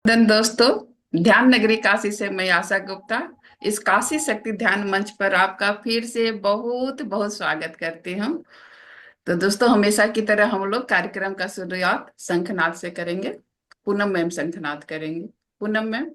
दोस्तों, ध्यान नगरी काशी से मैं आशा गुप्ता इस काशी शक्ति ध्यान मंच पर आपका फिर से बहुत बहुत स्वागत करती हूँ। तो दोस्तों, हमेशा की तरह हम लोग कार्यक्रम का शुरुआत शंखनाद से करेंगे। पूनम मैम शंखनाद करेंगे। पूनम मैम।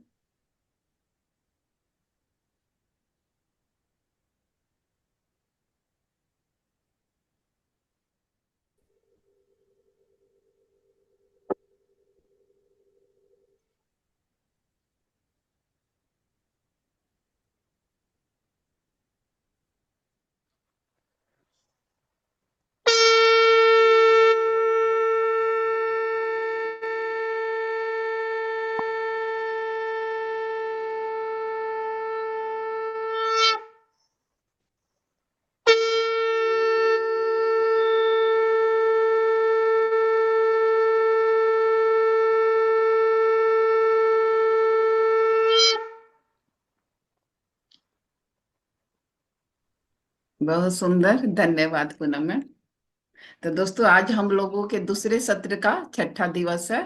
बहुत सुंदर, धन्यवाद पूनम मैम। तो दोस्तों, आज हम लोगों के दूसरे सत्र का छठा दिवस है।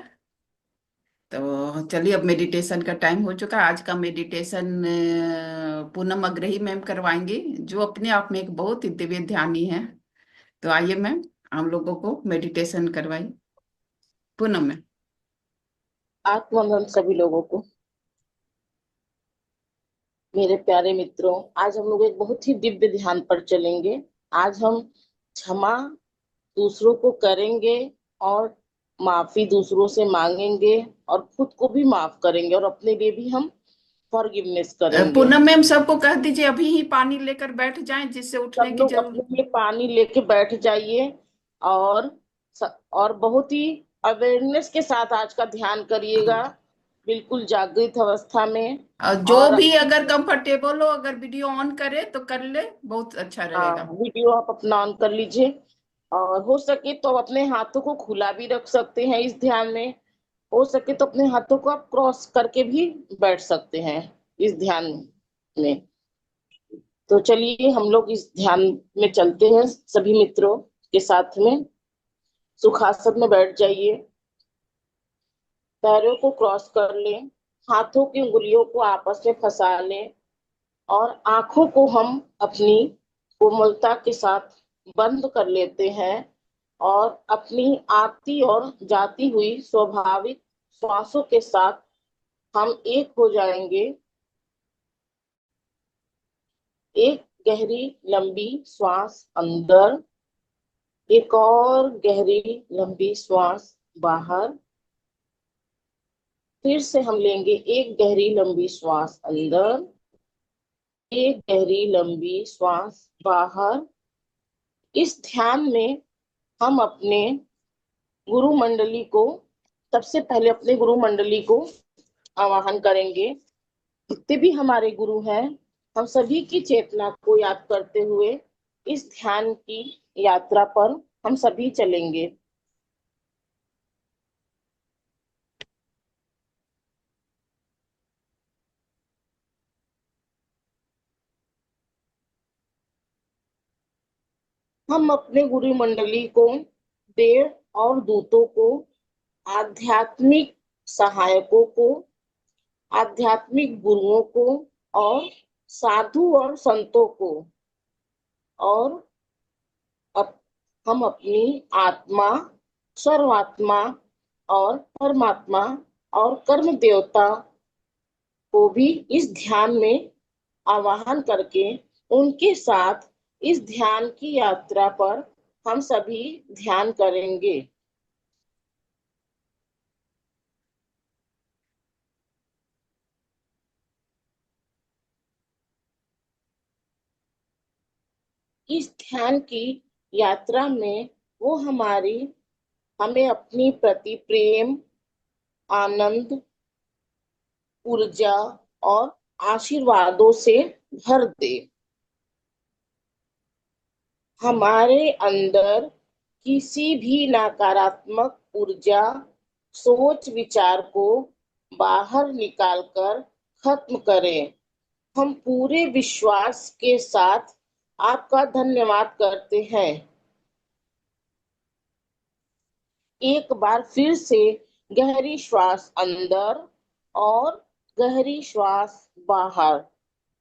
तो चलिए, अब मेडिटेशन का टाइम हो चुका है। आज का मेडिटेशन पूनम अग्रही मैम करवाएंगी, जो अपने आप में एक बहुत ही दिव्य ध्यानी है। तो आइए मैम, हम लोगों को मेडिटेशन करवाइए। पूनम मैम। आत्मवंदन सभी लोगों को। मेरे प्यारे मित्रों, आज हम लोग एक बहुत ही दिव्य ध्यान पर चलेंगे। आज हम क्षमा दूसरों को करेंगे और माफी दूसरों से मांगेंगे और खुद को भी माफ करेंगे और अपने लिए भी हम फॉरगिवनेस करेंगे। पूनम मैम, सबको कह दीजिए अभी ही पानी लेकर बैठ जाएं, जिससे उठने सब की लोग जरूरत। अपने लिए पानी लेके बैठ जाइए और और बहुत ही अवेयरनेस के साथ आज का ध्यान करिएगा, बिल्कुल जागृत अवस्था में। और जो और भी अगर कंफर्टेबल हो, अगर वीडियो ऑन करे तो कर ले, बहुत अच्छा हाँ, रहेगा। वीडियो आप अपना ऑन कर लीजिए और हो सके तो आप अपने हाथों को खुला भी रख सकते हैं इस ध्यान में। हो सके तो अपने हाथों को आप क्रॉस करके भी बैठ सकते हैं इस ध्यान में। तो चलिए हम लोग इस ध्यान में चलते हैं सभी मित्रों के साथ में। सुखासन में बैठ जाइए, पैरों को क्रॉस कर लें, हाथों की उंगलियों को आपस में फंसा लें और आंखों को हम अपनी कोमलता के साथ बंद कर लेते हैं और अपनी आती और जाती हुई स्वाभाविक श्वासों के साथ हम एक हो जाएंगे। एक गहरी लंबी श्वास अंदर, एक और गहरी लंबी श्वास बाहर। फिर से हम लेंगे एक गहरी लंबी श्वास अंदर, एक गहरी लंबी श्वास बाहर। इस ध्यान में हम अपने गुरु मंडली को, सबसे पहले अपने गुरु मंडली को आवाहन करेंगे। जितने भी हमारे गुरु हैं, हम सभी की चेतना को याद करते हुए इस ध्यान की यात्रा पर हम सभी चलेंगे। हम अपने गुरु मंडली को, देव और दूतों को, आध्यात्मिक सहायकों को, आध्यात्मिक गुरुओं को और साधु और संतों को और अप, हम अपनी आत्मा, सर्वात्मा और परमात्मा और कर्म देवता को भी इस ध्यान में आवाहन करके उनके साथ इस ध्यान की यात्रा पर हम सभी ध्यान करेंगे। इस ध्यान की यात्रा में वो हमें अपनी प्रति प्रेम, आनंद, ऊर्जा और आशीर्वादों से भर दे। हमारे अंदर किसी भी नकारात्मक ऊर्जा, सोच विचार को बाहर निकालकर खत्म करें। हम पूरे विश्वास के साथ आपका धन्यवाद करते हैं। एक बार फिर से गहरी श्वास अंदर और गहरी श्वास बाहर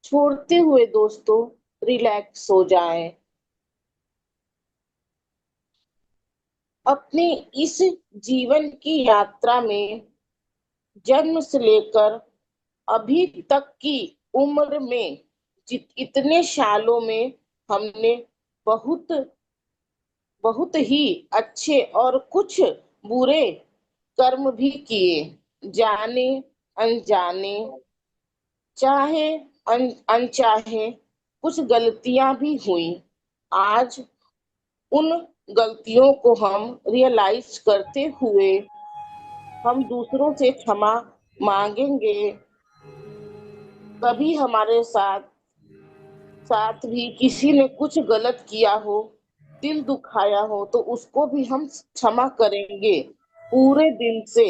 छोड़ते हुए दोस्तों रिलैक्स हो जाएं। अपने इस जीवन की यात्रा में जन्म से लेकर अभी तक की उम्र में इतने सालों में हमने बहुत बहुत ही अच्छे और कुछ बुरे कर्म भी किए, जाने अनजाने, चाहे अनचाहे कुछ गलतियां भी हुई। आज उन गलतियों को हम रियलाइज करते हुए हम दूसरों से क्षमा मांगेंगे। कभी हमारे साथ साथ भी किसी ने कुछ गलत किया हो, दिल दुखाया हो, तो उसको भी हम क्षमा करेंगे पूरे दिल से,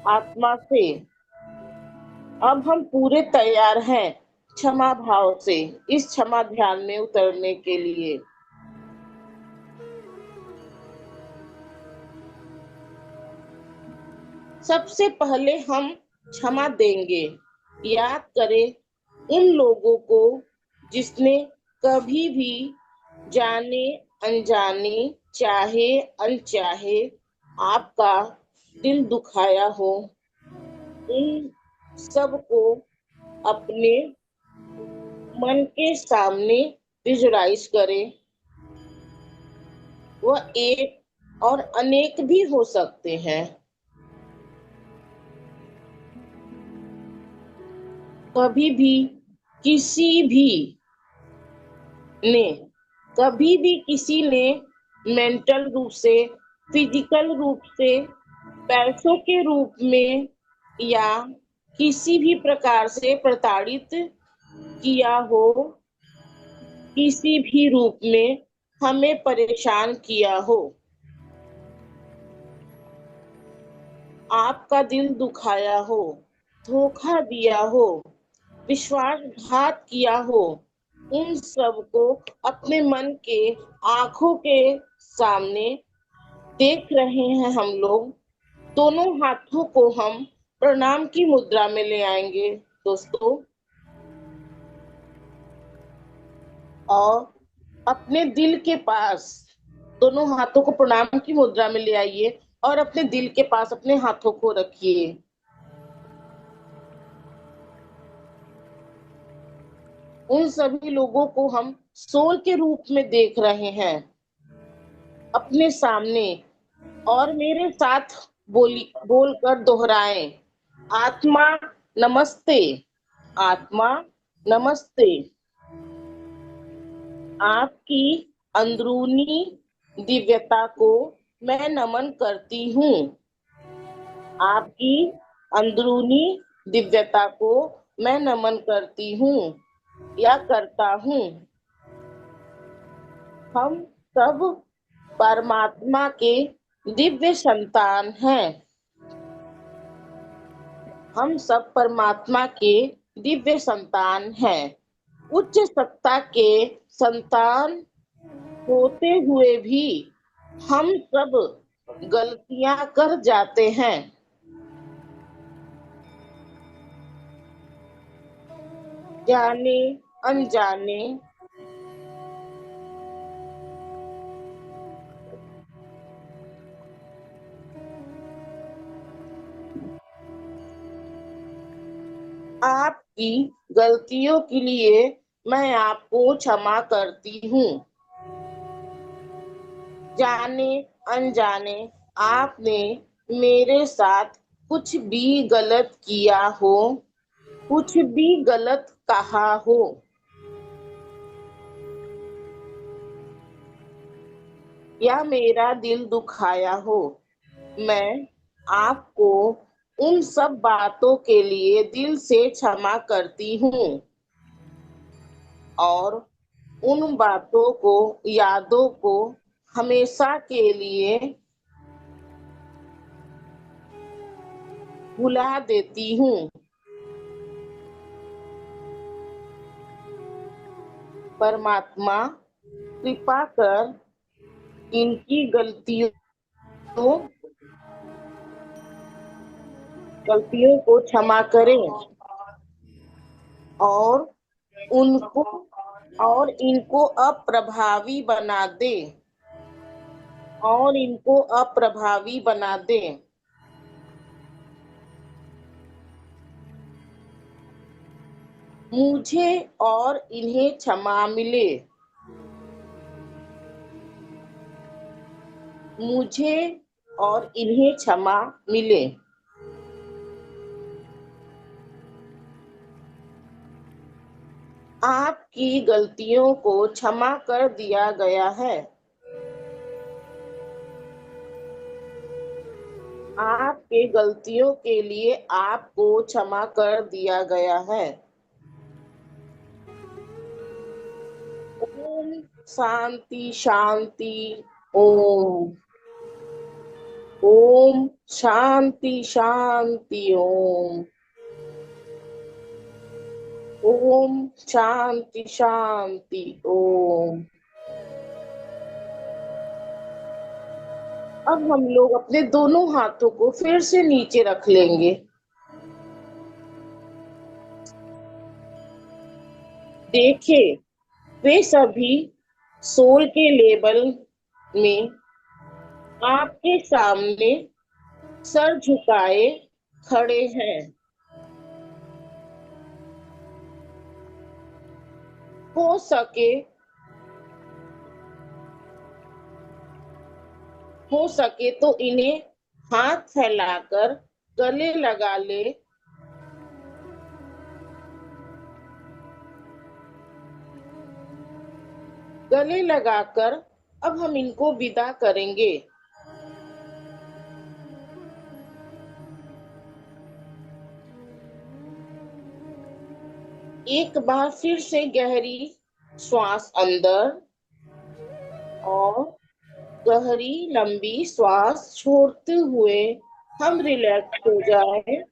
आत्मा से। अब हम पूरे तैयार हैं क्षमा भाव से इस क्षमा ध्यान में उतरने के लिए। सबसे पहले हम क्षमा देंगे। याद करें उन लोगों को जिसने कभी भी जाने अनजाने, चाहे अनचाहे आपका दिल दुखाया हो। उन सबको अपने मन के सामने विजुलाइज करें। वह एक और अनेक भी हो सकते हैं। कभी भी किसी भी ने कभी भी किसी ने मेंटल रूप से, फिजिकल रूप से, पैसों के रूप में या किसी भी प्रकार से प्रताड़ित किया हो, किसी भी रूप में हमें परेशान किया हो, आपका दिल दुखाया हो, धोखा दिया हो, विश्वासघात किया हो, उन सब को अपने मन के आंखों के सामने देख रहे हैं हम लोग। दोनों हाथों को हम प्रणाम की मुद्रा में ले आएंगे दोस्तों, और अपने दिल के पास दोनों हाथों को प्रणाम की मुद्रा में ले आइए और अपने दिल के पास अपने हाथों को रखिए। उन सभी लोगों को हम सोल के रूप में देख रहे हैं अपने सामने, और मेरे साथ बोलकर दोहराएं, आत्मा नमस्ते, आत्मा नमस्ते। आपकी अंदरूनी दिव्यता को मैं नमन करती हूँ। आपकी अंदरूनी दिव्यता को मैं नमन करती हूँ या करता हूँ। हम सब परमात्मा के दिव्य संतान हैं। हम सब परमात्मा के दिव्य संतान हैं। उच्च सत्ता के संतान होते हुए भी हम सब गलतियां कर जाते हैं। जाने अनजाने, आपकी गलतियों के लिए मैं आपको क्षमा करती हूँ। जाने अनजाने आपने मेरे साथ कुछ भी गलत किया हो, कुछ भी गलत कहा हो, या मेरा दिल दुखाया हो, मैं आपको उन सब बातों के लिए दिल से क्षमा करती हूँ और उन बातों को, यादों को हमेशा के लिए भुला देती हूँ। परमात्मा कृपा कर इनकी गलतियों गलतियों को क्षमा करें और उनको और इनको अप्रभावी बना दे और इनको अप्रभावी बना दे। मुझे और इन्हें क्षमा मिले। मुझे और इन्हें क्षमा मिले। आपकी गलतियों को क्षमा कर दिया गया है। आपके गलतियों के लिए आपको क्षमा कर दिया गया है। ओम शांति शांति। ओम ओम शांति शांति। ओम ओम शांति शांति। ओम। अब हम लोग अपने दोनों हाथों को फिर से नीचे रख लेंगे। देखिए, वे सभी सोल के लेवल में आपके सामने सर झुकाए खड़े हैं। हो सके हो सके तो इन्हें हाथ फैलाकर गले लगा ले। गले लगाकर अब हम इनको विदा करेंगे। एक बार फिर से गहरी श्वास अंदर और गहरी लंबी श्वास छोड़ते हुए हम रिलैक्स हो जाए।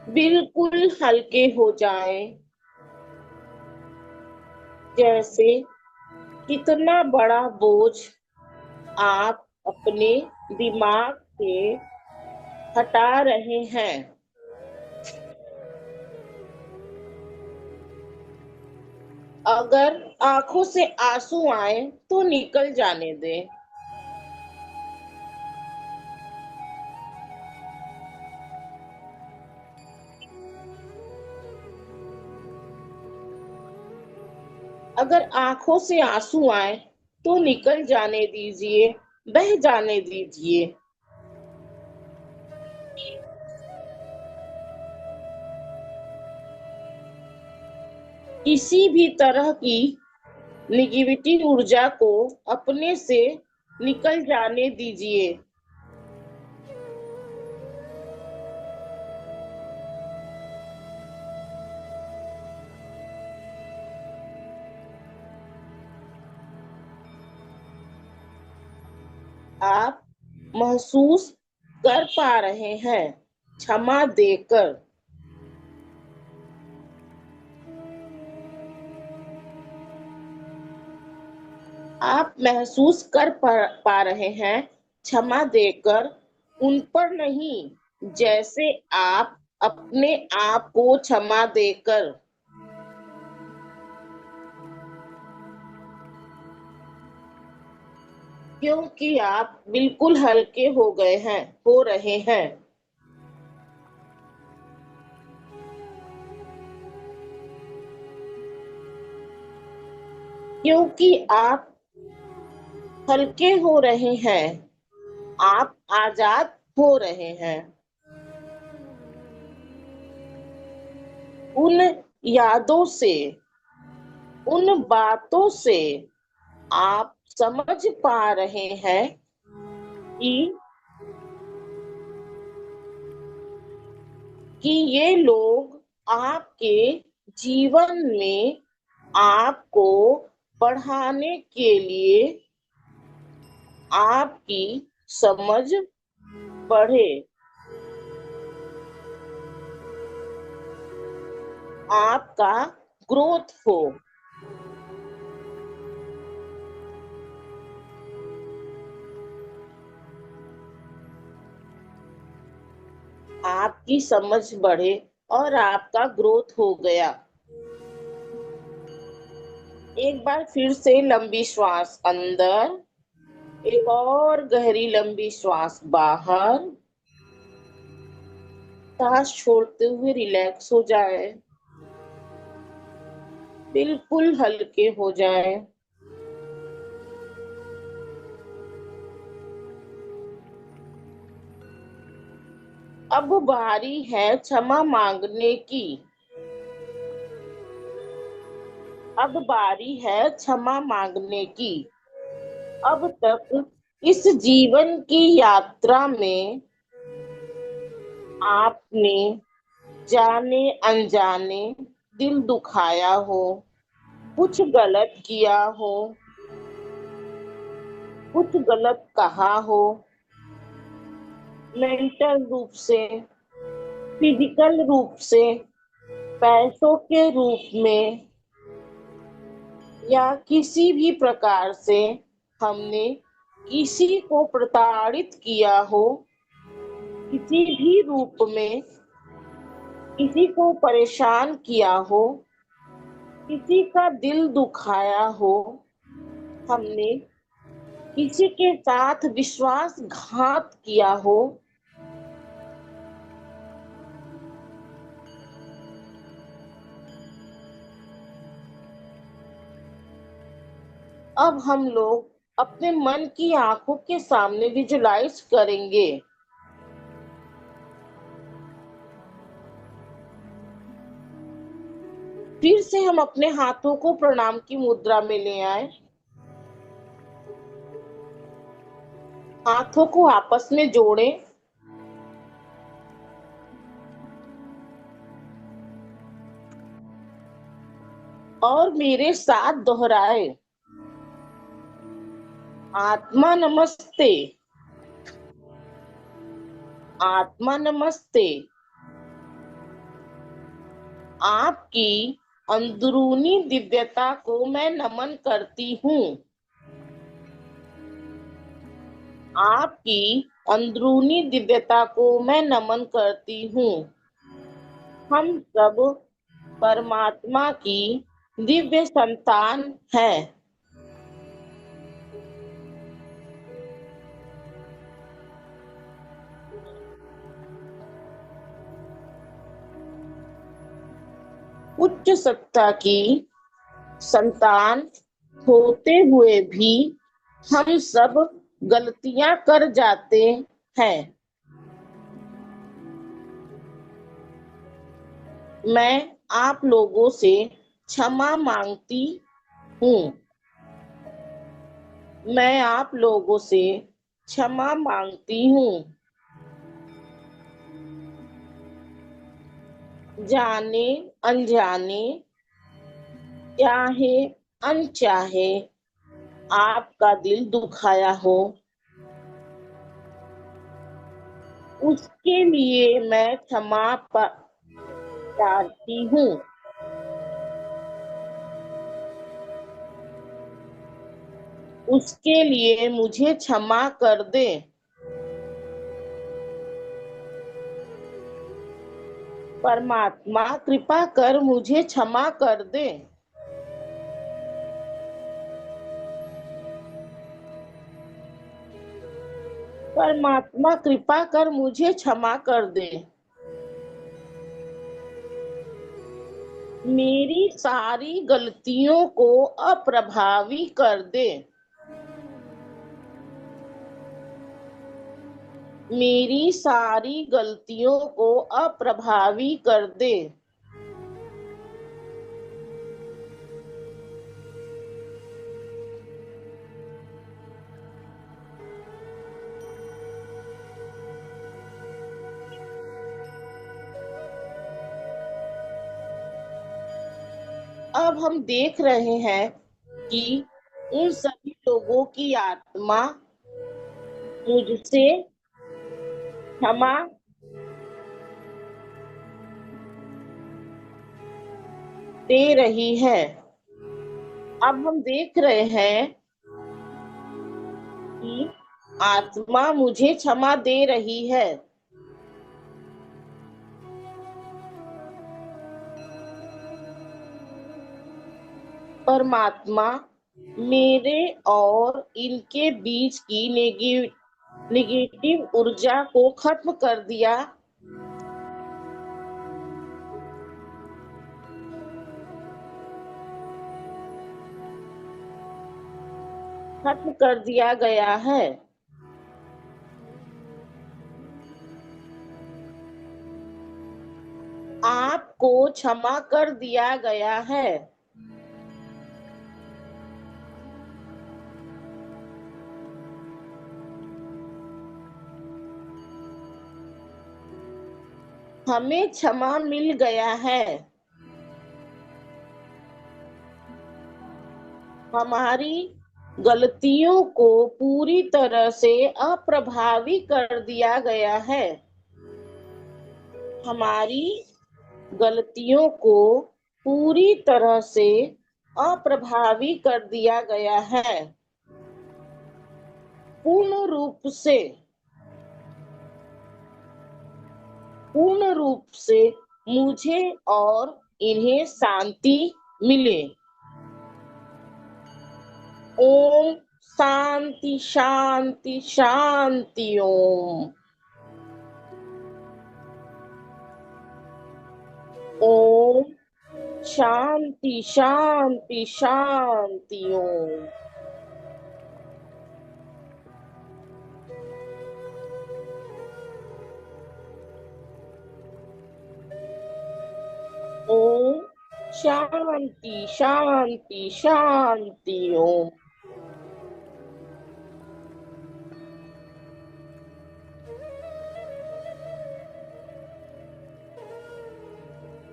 बिल्कुल हल्के हो जाए, जैसे कितना बड़ा बोझ आप अपने दिमाग से हटा रहे हैं। अगर आंखों से आंसू आए तो निकल जाने दें। अगर आंखों से आंसू आए तो निकल जाने दीजिए, बह जाने दीजिए। किसी भी तरह की निगेटिविटी ऊर्जा को अपने से निकल जाने दीजिए। आप महसूस कर पा रहे हैं क्षमा देकर। आप महसूस कर पा रहे हैं क्षमा देकर, उन पर नहीं, जैसे आप अपने आप को क्षमा देकर। क्योंकि आप बिल्कुल हल्के हो रहे हैं। क्योंकि आप हल्के हो रहे हैं, आप आजाद हो रहे हैं। उन यादों से, उन बातों से आप समझ पा रहे हैं कि ये लोग आपके जीवन में आपको बढ़ाने के लिए, आपकी समझ बढ़े। आपका ग्रोथ हो। आपकी समझ बढ़े और आपका ग्रोथ हो गया। एक बार फिर से लंबी श्वास अंदर, एक और गहरी लंबी श्वास बाहर। सांस छोड़ते हुए रिलैक्स हो जाए, बिल्कुल हल्के हो जाए। अब बारी है क्षमा मांगने की। अब बारी है क्षमा मांगने की। अब तक इस जीवन की यात्रा में आपने जाने अनजाने दिल दुखाया हो, कुछ गलत किया हो, कुछ गलत कहा हो, मेंटल रूप से, फिजिकल रूप से, पैसों के रूप में या किसी भी प्रकार से हमने किसी को प्रताड़ित किया हो, किसी भी रूप में किसी को परेशान किया हो, किसी का दिल दुखाया हो, हमने किसी के साथ विश्वासघात किया हो, अब हम लोग अपने मन की आंखों के सामने विजुलाइज करेंगे। फिर से हम अपने हाथों को प्रणाम की मुद्रा में ले आए, हाथों को आपस में जोड़ें और मेरे साथ दोहराए। आत्मा नमस्ते, आत्मा नमस्ते। आपकी अंदरूनी दिव्यता को मैं नमन करती हूँ। आपकी अंदरूनी दिव्यता को मैं नमन करती हूँ। हम सब परमात्मा की दिव्य संतान हैं। उच्च सत्ता की संतान होते हुए भी हम सब गलतियां कर जाते हैं। मैं आप लोगों से क्षमा मांगती हूँ। मैं आप लोगों से क्षमा मांगती हूँ। जाने अनजाने, चाहे अनचाहे आपका दिल दुखाया हो, उसके लिए मैं क्षमा प्रार्थी हूँ। उसके लिए मुझे क्षमा कर दे। परमात्मा कृपा कर मुझे क्षमा कर दे। परमात्मा कृपा कर मुझे क्षमा कर दे। मेरी सारी गलतियों को अप्रभावी कर दे। मेरी सारी गलतियों को अप्रभावी कर दे। अब हम देख रहे हैं कि उन सभी लोगों की आत्मा मुझसे क्षमा दे रही है। अब हम देख रहे हैं कि आत्मा मुझे क्षमा दे रही है। परमात्मा मेरे और इनके बीच की निगेटिव ऊर्जा को खत्म कर दिया। खत्म कर दिया गया है। आपको क्षमा कर दिया गया है। हमें क्षमा मिल गया है। हमारी गलतियों को पूरी तरह से अप्रभावी कर दिया गया है। हमारी गलतियों को पूरी तरह से अप्रभावी कर दिया गया है। पूर्ण रूप से, पूर्ण रूप से मुझे और इन्हें शांति मिले। ओम शांति शांति शांति। ओम ओम शांति शांति शांति। ओम ओम शांति शांति शांति। ओम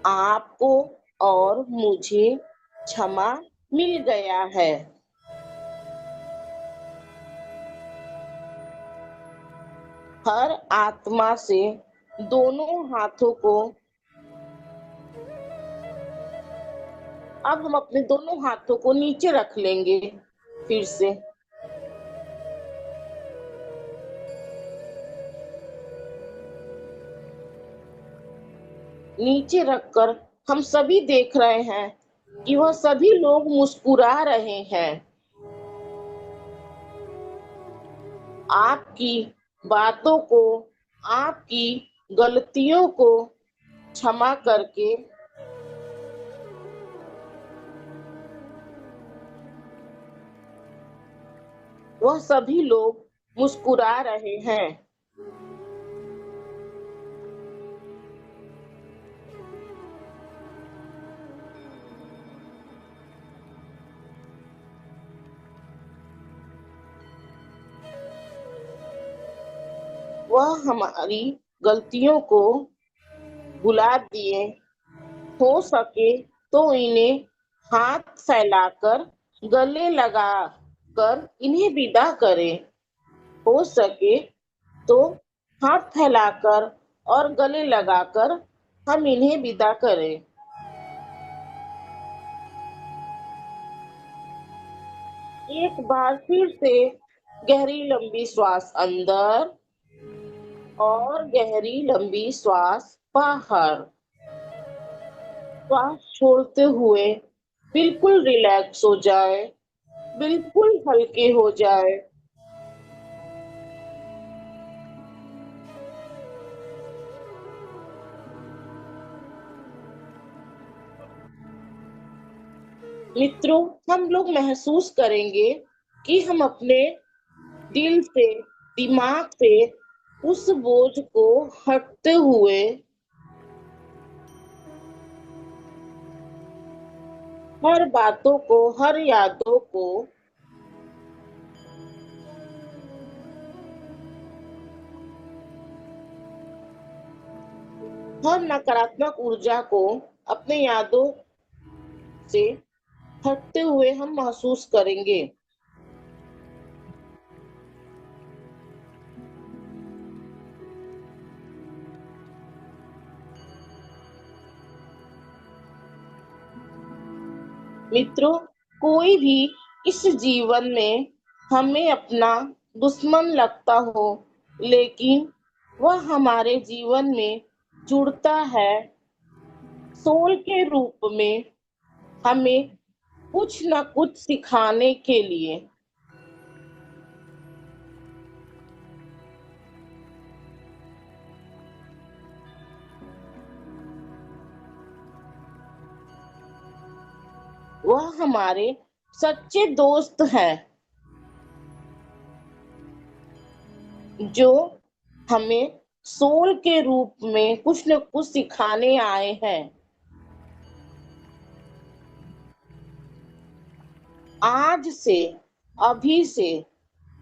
आपको और मुझे क्षमा मिल गया है। हर आत्मा से दोनों हाथों को, अब हम अपने दोनों हाथों को नीचे रख लेंगे। फिर से नीचे रखकर हम सभी देख रहे हैं कि वह सभी लोग मुस्कुरा रहे हैं। आपकी बातों को, आपकी गलतियों को क्षमा करके वह सभी लोग मुस्कुरा रहे हैं। वह हमारी गलतियों को भुला दिए। हो सके तो इन्हें हाथ फैलाकर गले लगा कर इन्हें विदा करें। हो सके तो हाथ फैलाकर और गले लगाकर हम इन्हें विदा करें। एक बार फिर से गहरी लंबी श्वास अंदर और गहरी लंबी श्वास बाहर। श्वास छोड़ते हुए बिल्कुल रिलैक्स हो जाए, बिल्कुल हल्के हो जाए। मित्रों, हम लोग महसूस करेंगे कि हम अपने दिल से, दिमाग से उस बोझ को हटते हुए हर बातों को, हर यादों को, हर नकारात्मक ऊर्जा को अपने यादों से हटते हुए हम महसूस करेंगे। मित्रों, कोई भी इस जीवन में हमें अपना दुश्मन लगता हो, लेकिन वह हमारे जीवन में जुड़ता है सोल के रूप में, हमें कुछ न कुछ सिखाने के लिए। वह हमारे सच्चे दोस्त हैं, जो हमें सोल के रूप में कुछ न कुछ सिखाने आए हैं। आज से, अभी से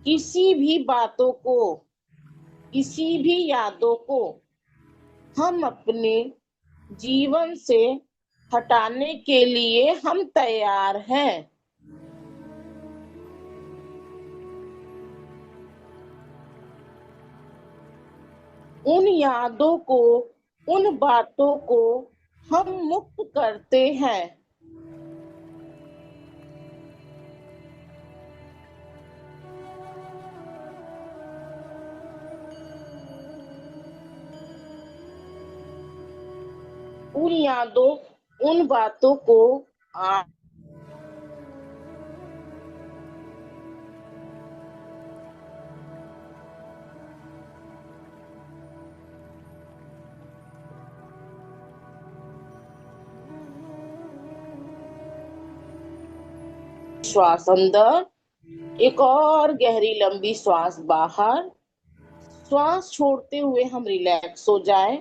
किसी भी बातों को, किसी भी यादों को हम अपने जीवन से हटाने के लिए हम तैयार हैं। उन यादों को, उन बातों को हम मुक्त करते हैं। उन यादों, उन बातों को श्वास अंदर, एक और गहरी लंबी श्वास बाहर। श्वास छोड़ते हुए हम रिलैक्स हो जाएं।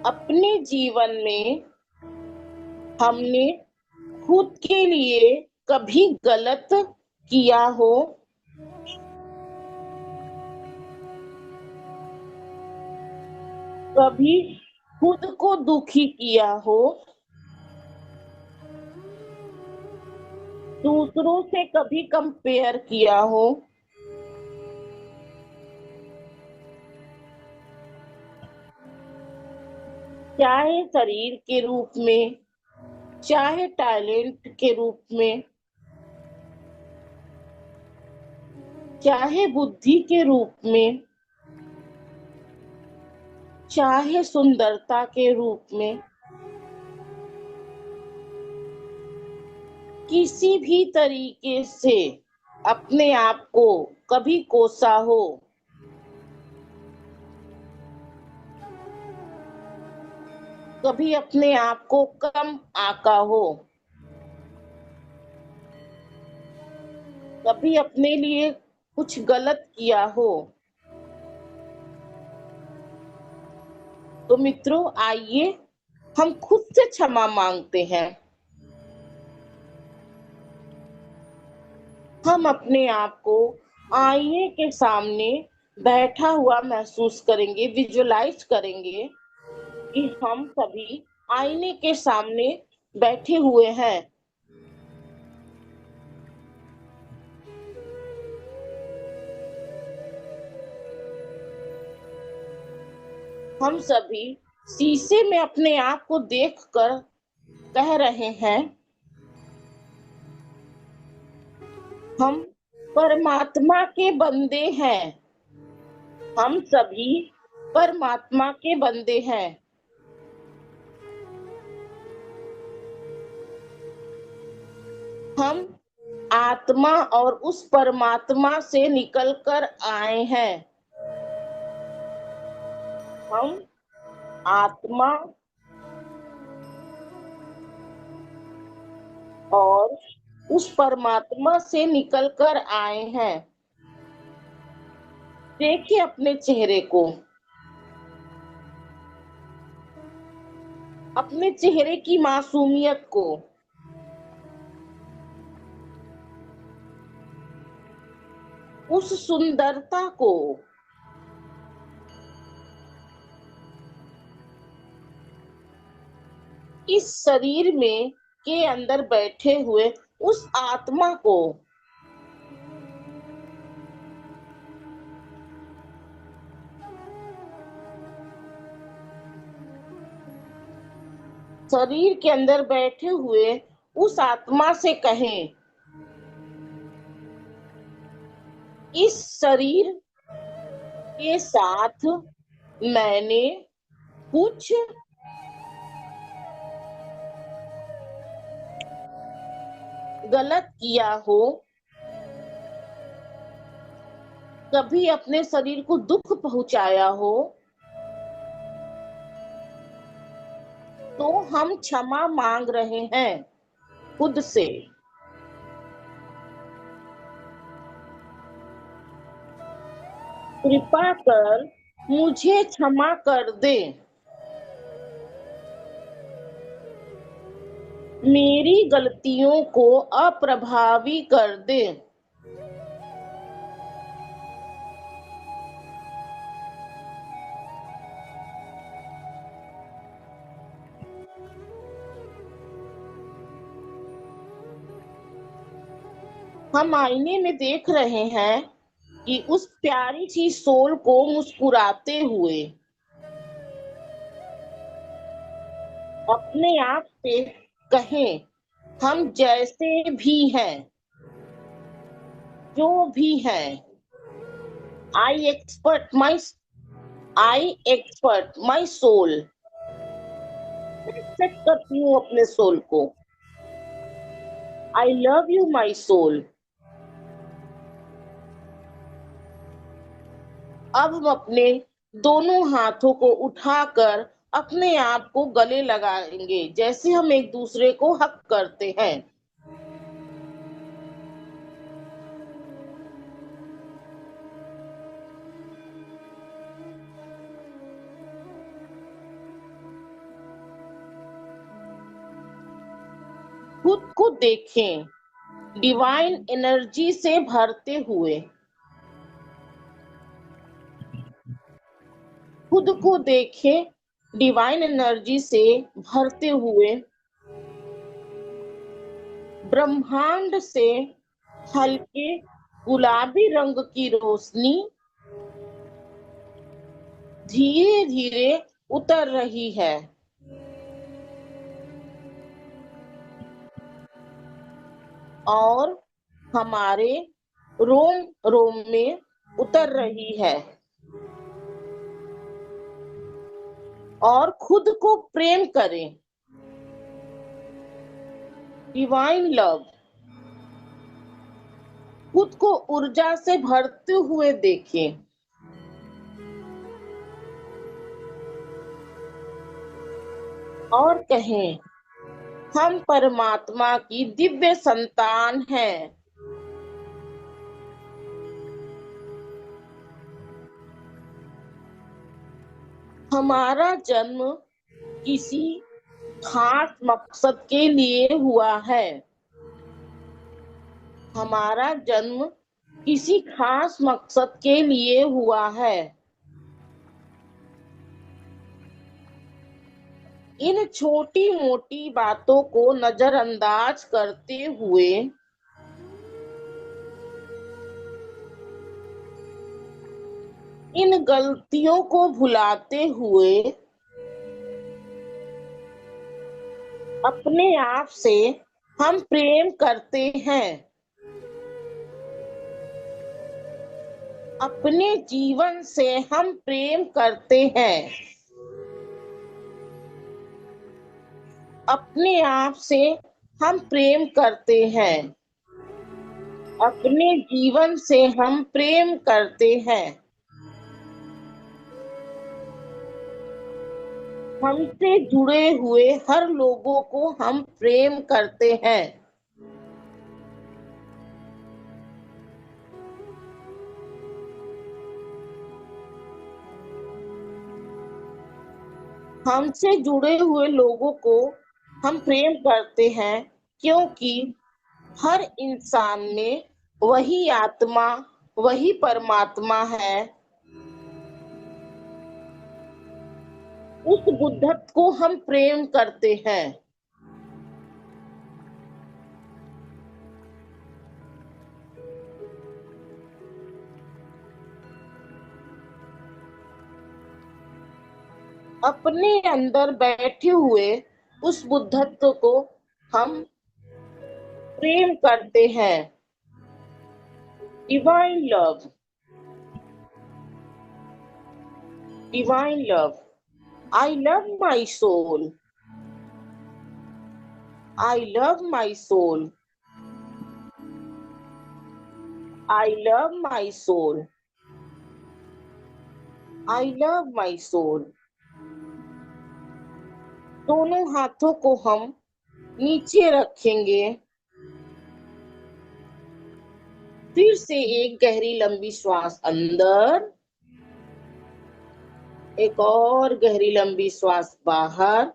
अपने जीवन में हमने खुद के लिए कभी गलत किया हो, कभी खुद को दुखी किया हो, दूसरों से कभी कंपेयर किया हो, चाहे शरीर के रूप में, चाहे टैलेंट के रूप में, चाहे बुद्धि के रूप में, चाहे सुंदरता के रूप में, किसी भी तरीके से अपने आप को कभी कोसा हो, कभी अपने आप को कम आका हो, कभी अपने लिए कुछ गलत किया हो, तो मित्रों आइए हम खुद से क्षमा मांगते हैं। हम अपने आप को आईने के सामने बैठा हुआ महसूस करेंगे, विजुअलाइज करेंगे कि हम सभी आईने के सामने बैठे हुए हैं। हम सभी शीशे में अपने आप को देखकर कह रहे हैं, हम परमात्मा के बंदे हैं। हम सभी परमात्मा के बंदे हैं। हम आत्मा और उस परमात्मा से निकलकर आए हैं। हम आत्मा और उस परमात्मा से निकलकर आए हैं। देखिए अपने चेहरे को, अपने चेहरे की मासूमियत को, उस सुंदरता को, इस शरीर में के अंदर बैठे हुए उस आत्मा को। शरीर के अंदर बैठे हुए उस आत्मा से कहें, इस शरीर के साथ मैंने कुछ गलत किया हो, कभी अपने शरीर को दुख पहुंचाया हो, तो हम क्षमा मांग रहे हैं खुद से। कृपा कर मुझे क्षमा कर दे, मेरी गलतियों को अप्रभावी कर दे। हम आईने में देख रहे हैं कि उस प्यारी सी सोल को मुस्कुराते हुए अपने आप से कहें, हम जैसे भी हैं, जो भी हैं, I expert my I expert my soul. Accept करती हूँ अपने सोल को। I love you my soul. अब हम अपने दोनों हाथों को उठाकर अपने आप को गले लगाएंगे, जैसे हम एक दूसरे को हक करते हैं। खुद को देखें डिवाइन एनर्जी से भरते हुए। खुद को देखें डिवाइन एनर्जी से भरते हुए। ब्रह्मांड से हल्के गुलाबी रंग की रोशनी धीरे धीरे उतर रही है और हमारे रोम रोम में उतर रही है। और खुद को प्रेम करें। Divine love. खुद को ऊर्जा से भरते हुए देखें। और कहें, हम परमात्मा की दिव्य संतान हैं। हमारा जन्म किसी खास मकसद के लिए हुआ है। हमारा जन्म किसी खास मकसद के लिए हुआ है। इन छोटी मोटी बातों को नजरअंदाज करते हुए इन गलतियों को भुलाते हुए अपने आप से हम प्रेम करते हैं। अपने जीवन से हम प्रेम करते हैं। अपने आप से हम प्रेम करते हैं। अपने जीवन से हम प्रेम करते हैं। हमसे जुड़े हुए हर लोगों को हम प्रेम करते हैं। हमसे जुड़े हुए लोगों को हम प्रेम करते हैं क्योंकि हर इंसान में वही आत्मा, वही परमात्मा है। उस बुद्धत्व को हम प्रेम करते हैं। अपने अंदर बैठे हुए उस बुद्धत्व को हम प्रेम करते हैं। Divine love, divine love. I love my soul, I love my soul, I love my soul, I love my soul. दोनों हाथों को हम नीचे रखेंगे। फिर से एक गहरी लंबी श्वास अंदर, एक और गहरी लंबी श्वास बाहर।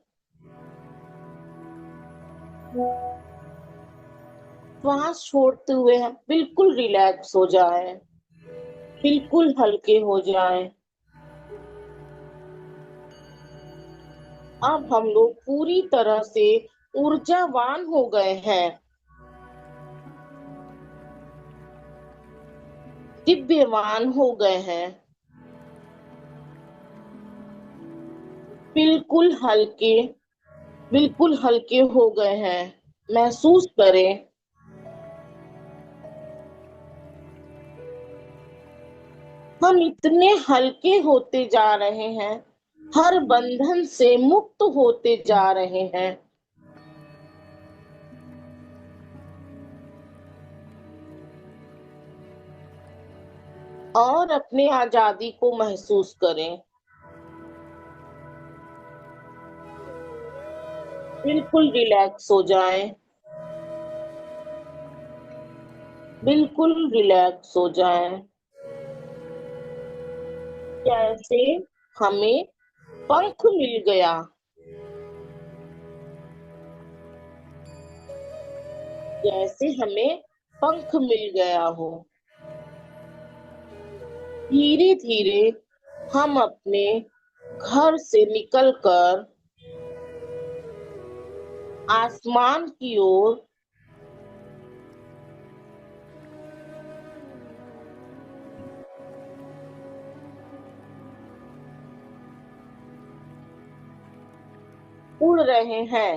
श्वास छोड़ते हुए हम बिल्कुल रिलैक्स हो जाएं, बिल्कुल हल्के हो जाएं। अब हम लोग पूरी तरह से ऊर्जावान हो गए हैं, दिव्यवान हो गए हैं, बिल्कुल हल्के, बिल्कुल हल्के हो गए हैं। महसूस करें, हम इतने हल्के होते जा रहे हैं, हर बंधन से मुक्त होते जा रहे हैं। और अपने आजादी को महसूस करें। बिल्कुल रिलैक्स हो जाएं, बिल्कुल रिलैक्स हो जाएं। जैसे हमें पंख मिल गया, जैसे हमें पंख मिल गया हो। धीरे धीरे हम अपने घर से निकलकर आसमान की ओर उड़ रहे हैं,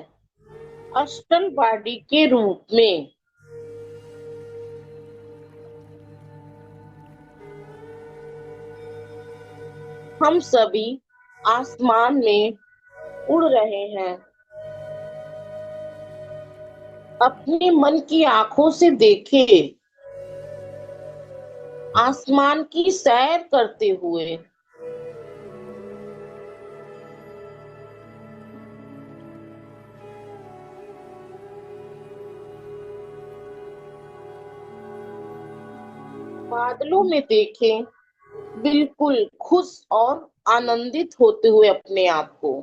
अष्टल बाडी के रूप में। हम सभी आसमान में उड़ रहे हैं। अपने मन की आंखों से देखें, आसमान की सैर करते हुए। बादलों में देखें, बिल्कुल खुश और आनंदित होते हुए अपने आप को।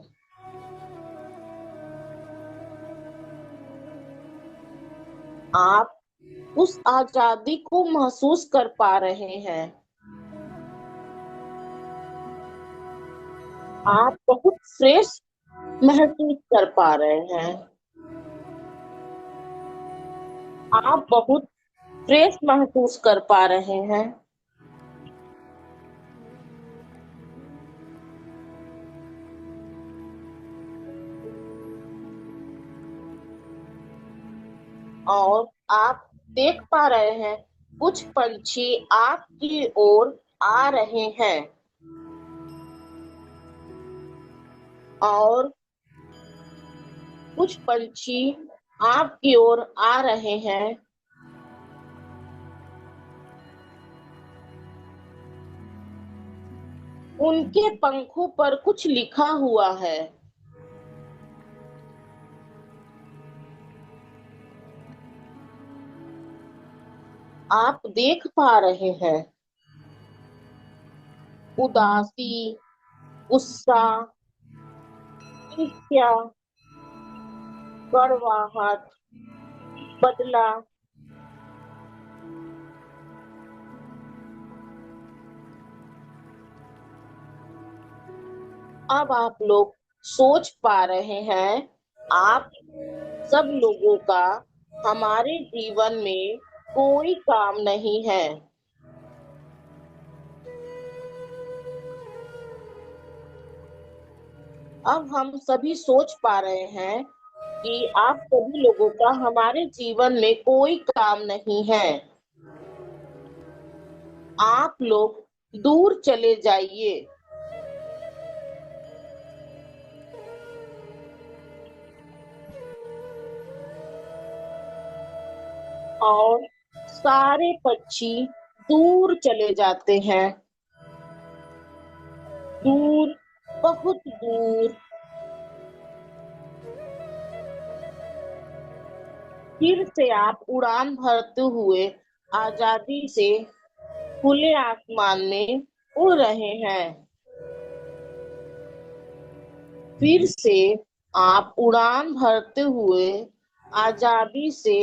आप उस आजादी को महसूस कर पा रहे हैं। आप बहुत फ्रेश महसूस कर पा रहे हैं। आप बहुत फ्रेश महसूस कर पा रहे हैं। और आप देख पा रहे हैं, कुछ पंछी आपकी ओर आ रहे हैं और कुछ पंछी आपकी ओर आ रहे हैं। उनके पंखों पर कुछ लिखा हुआ है। आप देख पा रहे हैं, उदासी, गुस्सा, ईर्ष्या, कड़वाहट, बदला। अब आप लोग सोच पा रहे हैं, आप सब लोगों का हमारे जीवन में कोई काम नहीं है। अब हम सभी सोच पा रहे हैं कि आप सभी लोगों का हमारे जीवन में कोई काम नहीं है। आप लोग दूर चले जाइए और सारे पक्षी दूर चले जाते हैं, दूर, बहुत दूर। फिर से आप उड़ान भरते हुए आजादी से खुले आसमान में उड़ रहे हैं। फिर से आप उड़ान भरते हुए आजादी से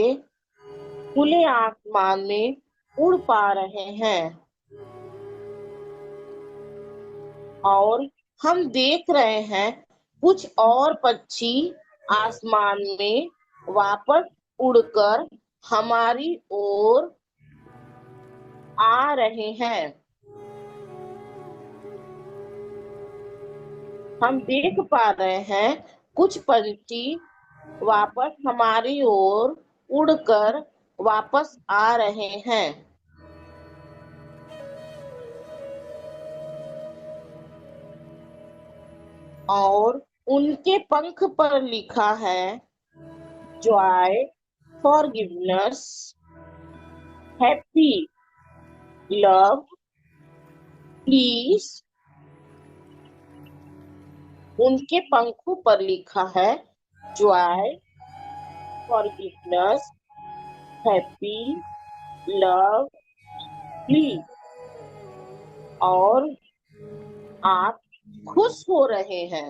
खुले आसमान में उड़ पा रहे हैं। और हम देख रहे हैं कुछ और पक्षी आसमान में वापस उड़कर हमारी ओर आ रहे हैं। हम देख पा रहे हैं कुछ पंछी वापस हमारी ओर उड़कर वापस आ रहे हैं। और उनके पंख पर लिखा है joy, forgiveness, happy, love, peace. उनके पंखों पर लिखा है joy, forgiveness, happy, love, please. और आप खुश हो रहे हैं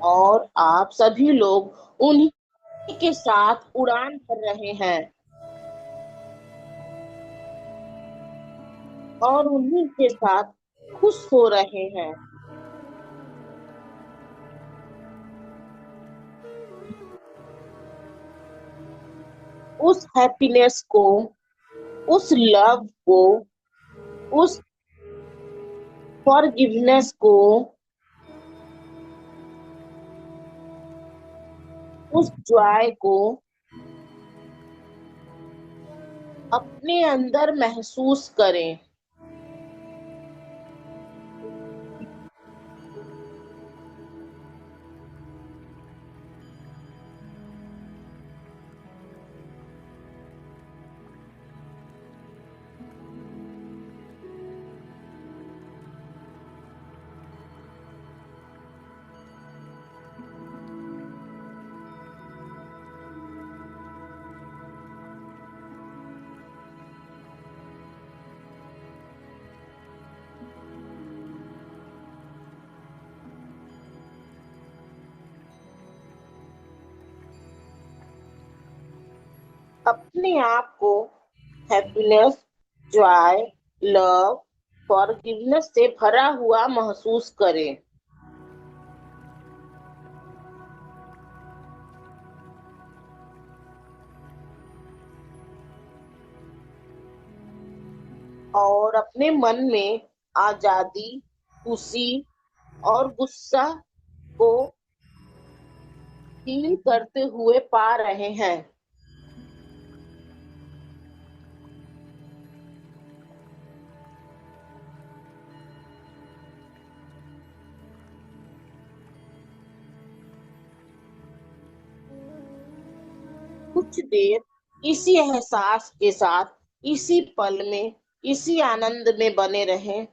और आप सभी लोग उन्हीं के साथ उड़ान भर रहे हैं और उन्हीं के साथ खुश हो रहे हैं। उस हैप्पीनेस को, उस लव को, उस फॉरगिवनेस को, उस जॉय को अपने अंदर महसूस करें। अपने आप को हैप्पीनेस, जॉय, लव, फॉरगिवनेस से भरा हुआ महसूस करें। और अपने मन में आजादी, खुशी और गुस्सा को फील करते हुए पा रहे हैं। कुछ देर इसी एहसास के साथ, इसी पल में, इसी आनंद में बने रहें।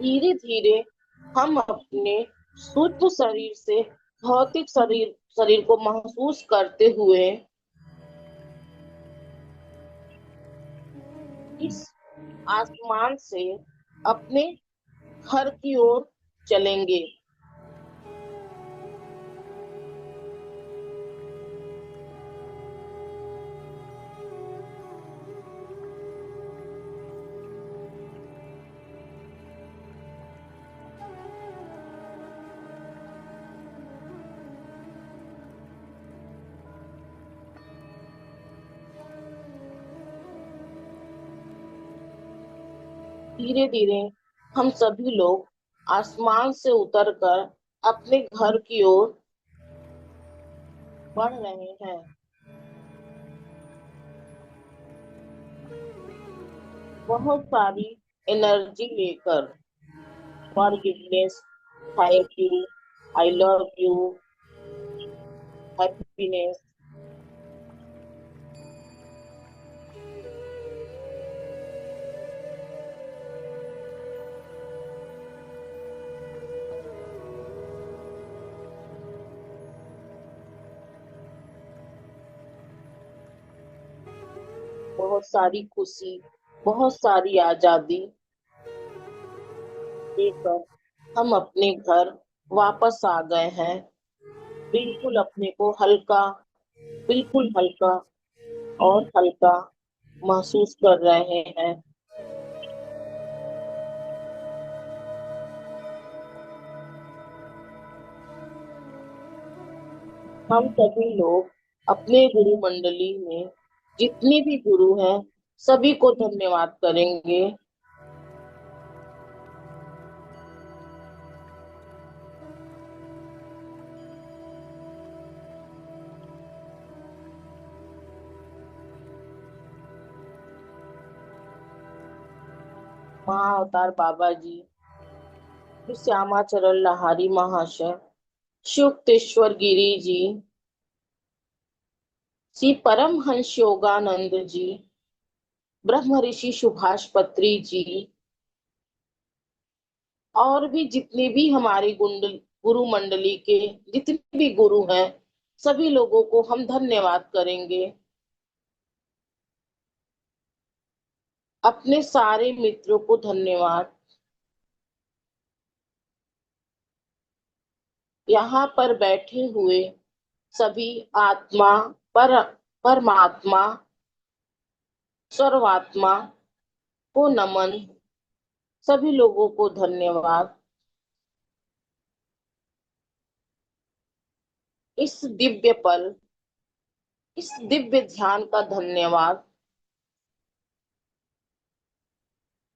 धीरे धीरे हम अपने सूक्ष्म शरीर से भौतिक शरीर शरीर को महसूस करते हुए इस आसमान से अपने घर की ओर चलेंगे। धीरे धीरे हम सभी लोग आसमान से उतरकर अपने घर की ओर बढ़ रहे हैं। बहुत सारी एनर्जी लेकर, forgiveness, thank you, I love you, happiness. बहुत सारी खुशी, बहुत सारी आजादी लेकर हम अपने घर वापस आ गए हैं। बिल्कुल अपने को हल्का, बिल्कुल हल्का और हल्का महसूस कर रहे हैं। हम सभी लोग अपने गुरु मंडली में जितने भी गुरु हैं सभी को धन्यवाद करेंगे। महाअवतार बाबा जी, श्री श्यामाचरण लाहारी महाशय, शुक्तेश्वर गिरी जी, श्री परमहंस योगानंद जी, ब्रह्म ऋषि सुभाष पत्री जी, और भी जितने भी हमारे गुरु मंडली के जितने भी गुरु हैं सभी लोगों को हम धन्यवाद करेंगे। अपने सारे मित्रों को धन्यवाद। यहाँ पर बैठे हुए सभी आत्मा, पर परमात्मा, सर्वात्मा को नमन। सभी लोगों को धन्यवाद। इस दिव्य पल, इस दिव्य ध्यान का धन्यवाद।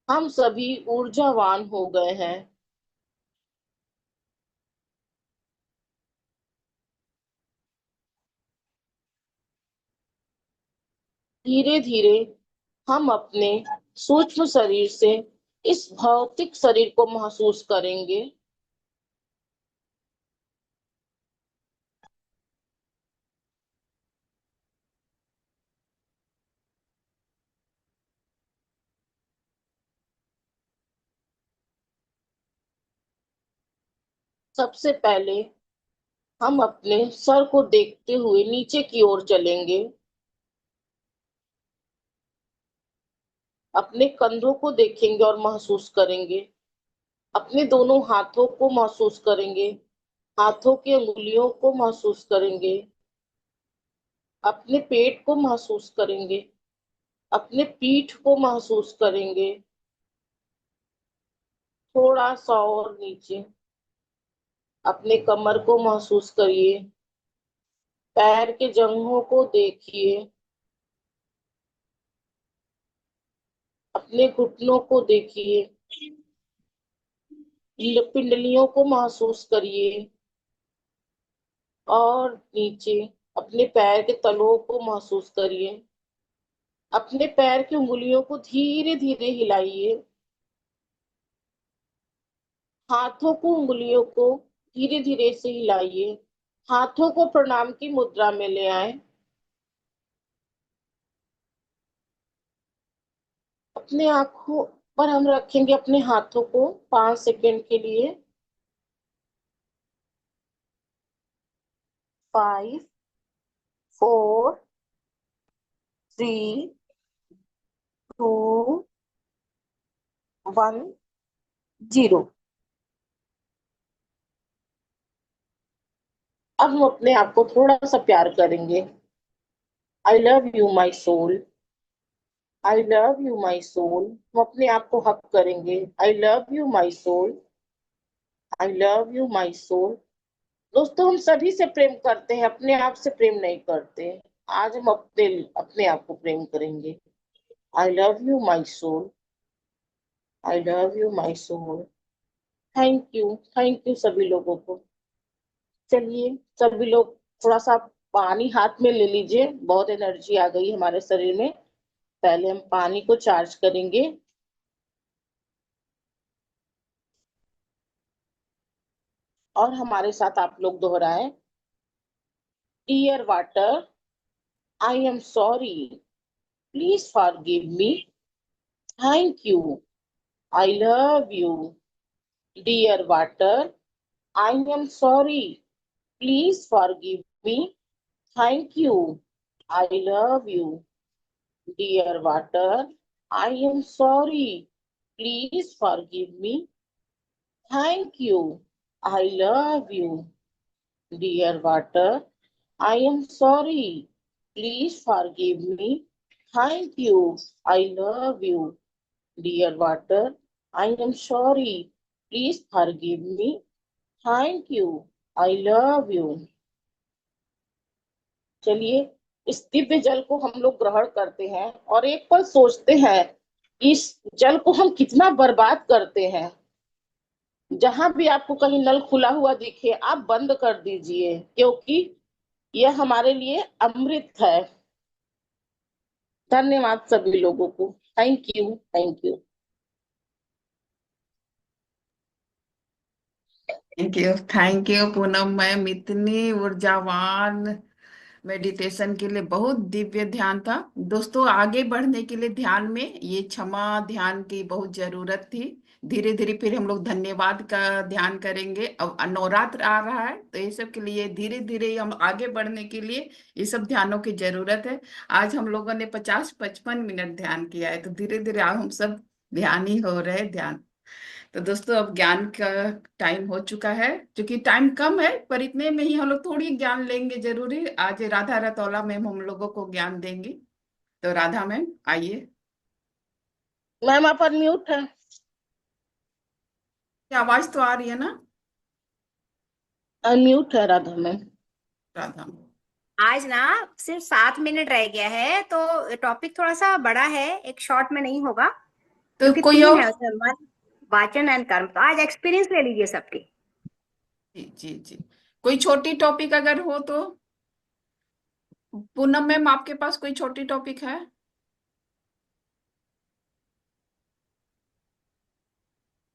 हम सभी ऊर्जावान हो गए हैं। धीरे धीरे हम अपने सूक्ष्म शरीर से इस भौतिक शरीर को महसूस करेंगे। सबसे पहले हम अपने सर को देखते हुए नीचे की ओर चलेंगे। अपने कंधों को देखेंगे और महसूस करेंगे। अपने दोनों हाथों को महसूस करेंगे। हाथों की उंगलियों को महसूस करेंगे। अपने पेट को महसूस करेंगे। अपने पीठ को महसूस करेंगे। थोड़ा सा और नीचे अपने कमर को महसूस करिए। पैर के जंघों को देखिए। अपने घुटनों को देखिए। पिंडलियों को महसूस करिए। और नीचे अपने पैर के तलों को महसूस करिए। अपने पैर की उंगलियों को धीरे धीरे हिलाइए। हाथों को, उंगलियों को धीरे धीरे से हिलाइए। हाथों को प्रणाम की मुद्रा में ले आए। अपने आंखों पर हम रखेंगे अपने हाथों को 5 सेकेंड के लिए। 5 4 3 2 1 0। अब हम अपने आप को थोड़ा सा प्यार करेंगे। I love you my soul. I love you my soul. हम अपने आप को हक करेंगे। I love you my soul. I love you my soul. दोस्तों, हम सभी से प्रेम करते हैं, अपने आप से प्रेम नहीं करते। आज हम अपने अपने आप को प्रेम करेंगे। I love you my soul. I love you my soul. Thank you सभी लोगों को। चलिए सभी लोग थोड़ा सा पानी हाथ में ले लीजिए, बहुत एनर्जी आ गई हमारे शरीर में। पहले हम पानी को चार्ज करेंगे। और हमारे साथ आप लोग दोहराएं। Dear water, I am sorry, please forgive me. Thank you, I love you. Dear water, I am sorry, please forgive me. Thank you, I love you. Dear water, I am sorry, please forgive me. Thank you, I love you. Dear water, I am sorry, please forgive me. Thank you, I love you. Dear water, I am sorry, please forgive me. Thank you, I love you. चलिए, इस दिव्य जल को हम लोग ग्रहण करते हैं और एक पल सोचते हैं, इस जल को हम कितना बर्बाद करते हैं। जहां भी आपको कहीं नल खुला हुआ दिखे, आप बंद कर दीजिए, क्योंकि यह हमारे लिए अमृत है। धन्यवाद सभी लोगों को। Thank you, thank you. Thank you Poonam ma'am, इतनी ऊर्जावान मेडिटेशन के लिए। बहुत दिव्य ध्यान था दोस्तों। आगे बढ़ने के लिए ध्यान में ये क्षमा ध्यान की बहुत जरूरत थी। धीरे धीरे फिर हम लोग धन्यवाद का ध्यान करेंगे। अब नवरात्र आ रहा है तो ये सब के लिए धीरे धीरे हम आगे बढ़ने के लिए ये सब ध्यानों की जरूरत है। आज हम लोगों ने 50-55 मिनट ध्यान किया है, तो धीरे धीरे अब हम सब ध्यान ही हो रहे हैं ध्यान। तो दोस्तों अब ज्ञान का टाइम हो चुका है। क्योंकि टाइम कम है पर इतने में ही हम लोग थोड़ी ज्ञान लेंगे जरूरी। आज राधा रतौला मैम हम लोगों को ज्ञान देंगी। तो राधा मैम आइए। मैम आप अनम्यूट है। क्या आवाज तो आ रही है ना? अनम्यूट है राधा मैम। राधा मैम, आज ना सिर्फ 7 मिनट रह गया है, तो टॉपिक थोड़ा सा बड़ा है, एक शॉर्ट में नहीं होगा। तो क्योंकि कोई थीम और। है उसमें मन, वाचन एंड कर्म। तो आज एक्सपीरियंस ले लीजिए सबकी। जी जी जी। कोई छोटी टॉपिक अगर हो तो। पूनम मैम आपके पास कोई छोटी टॉपिक है?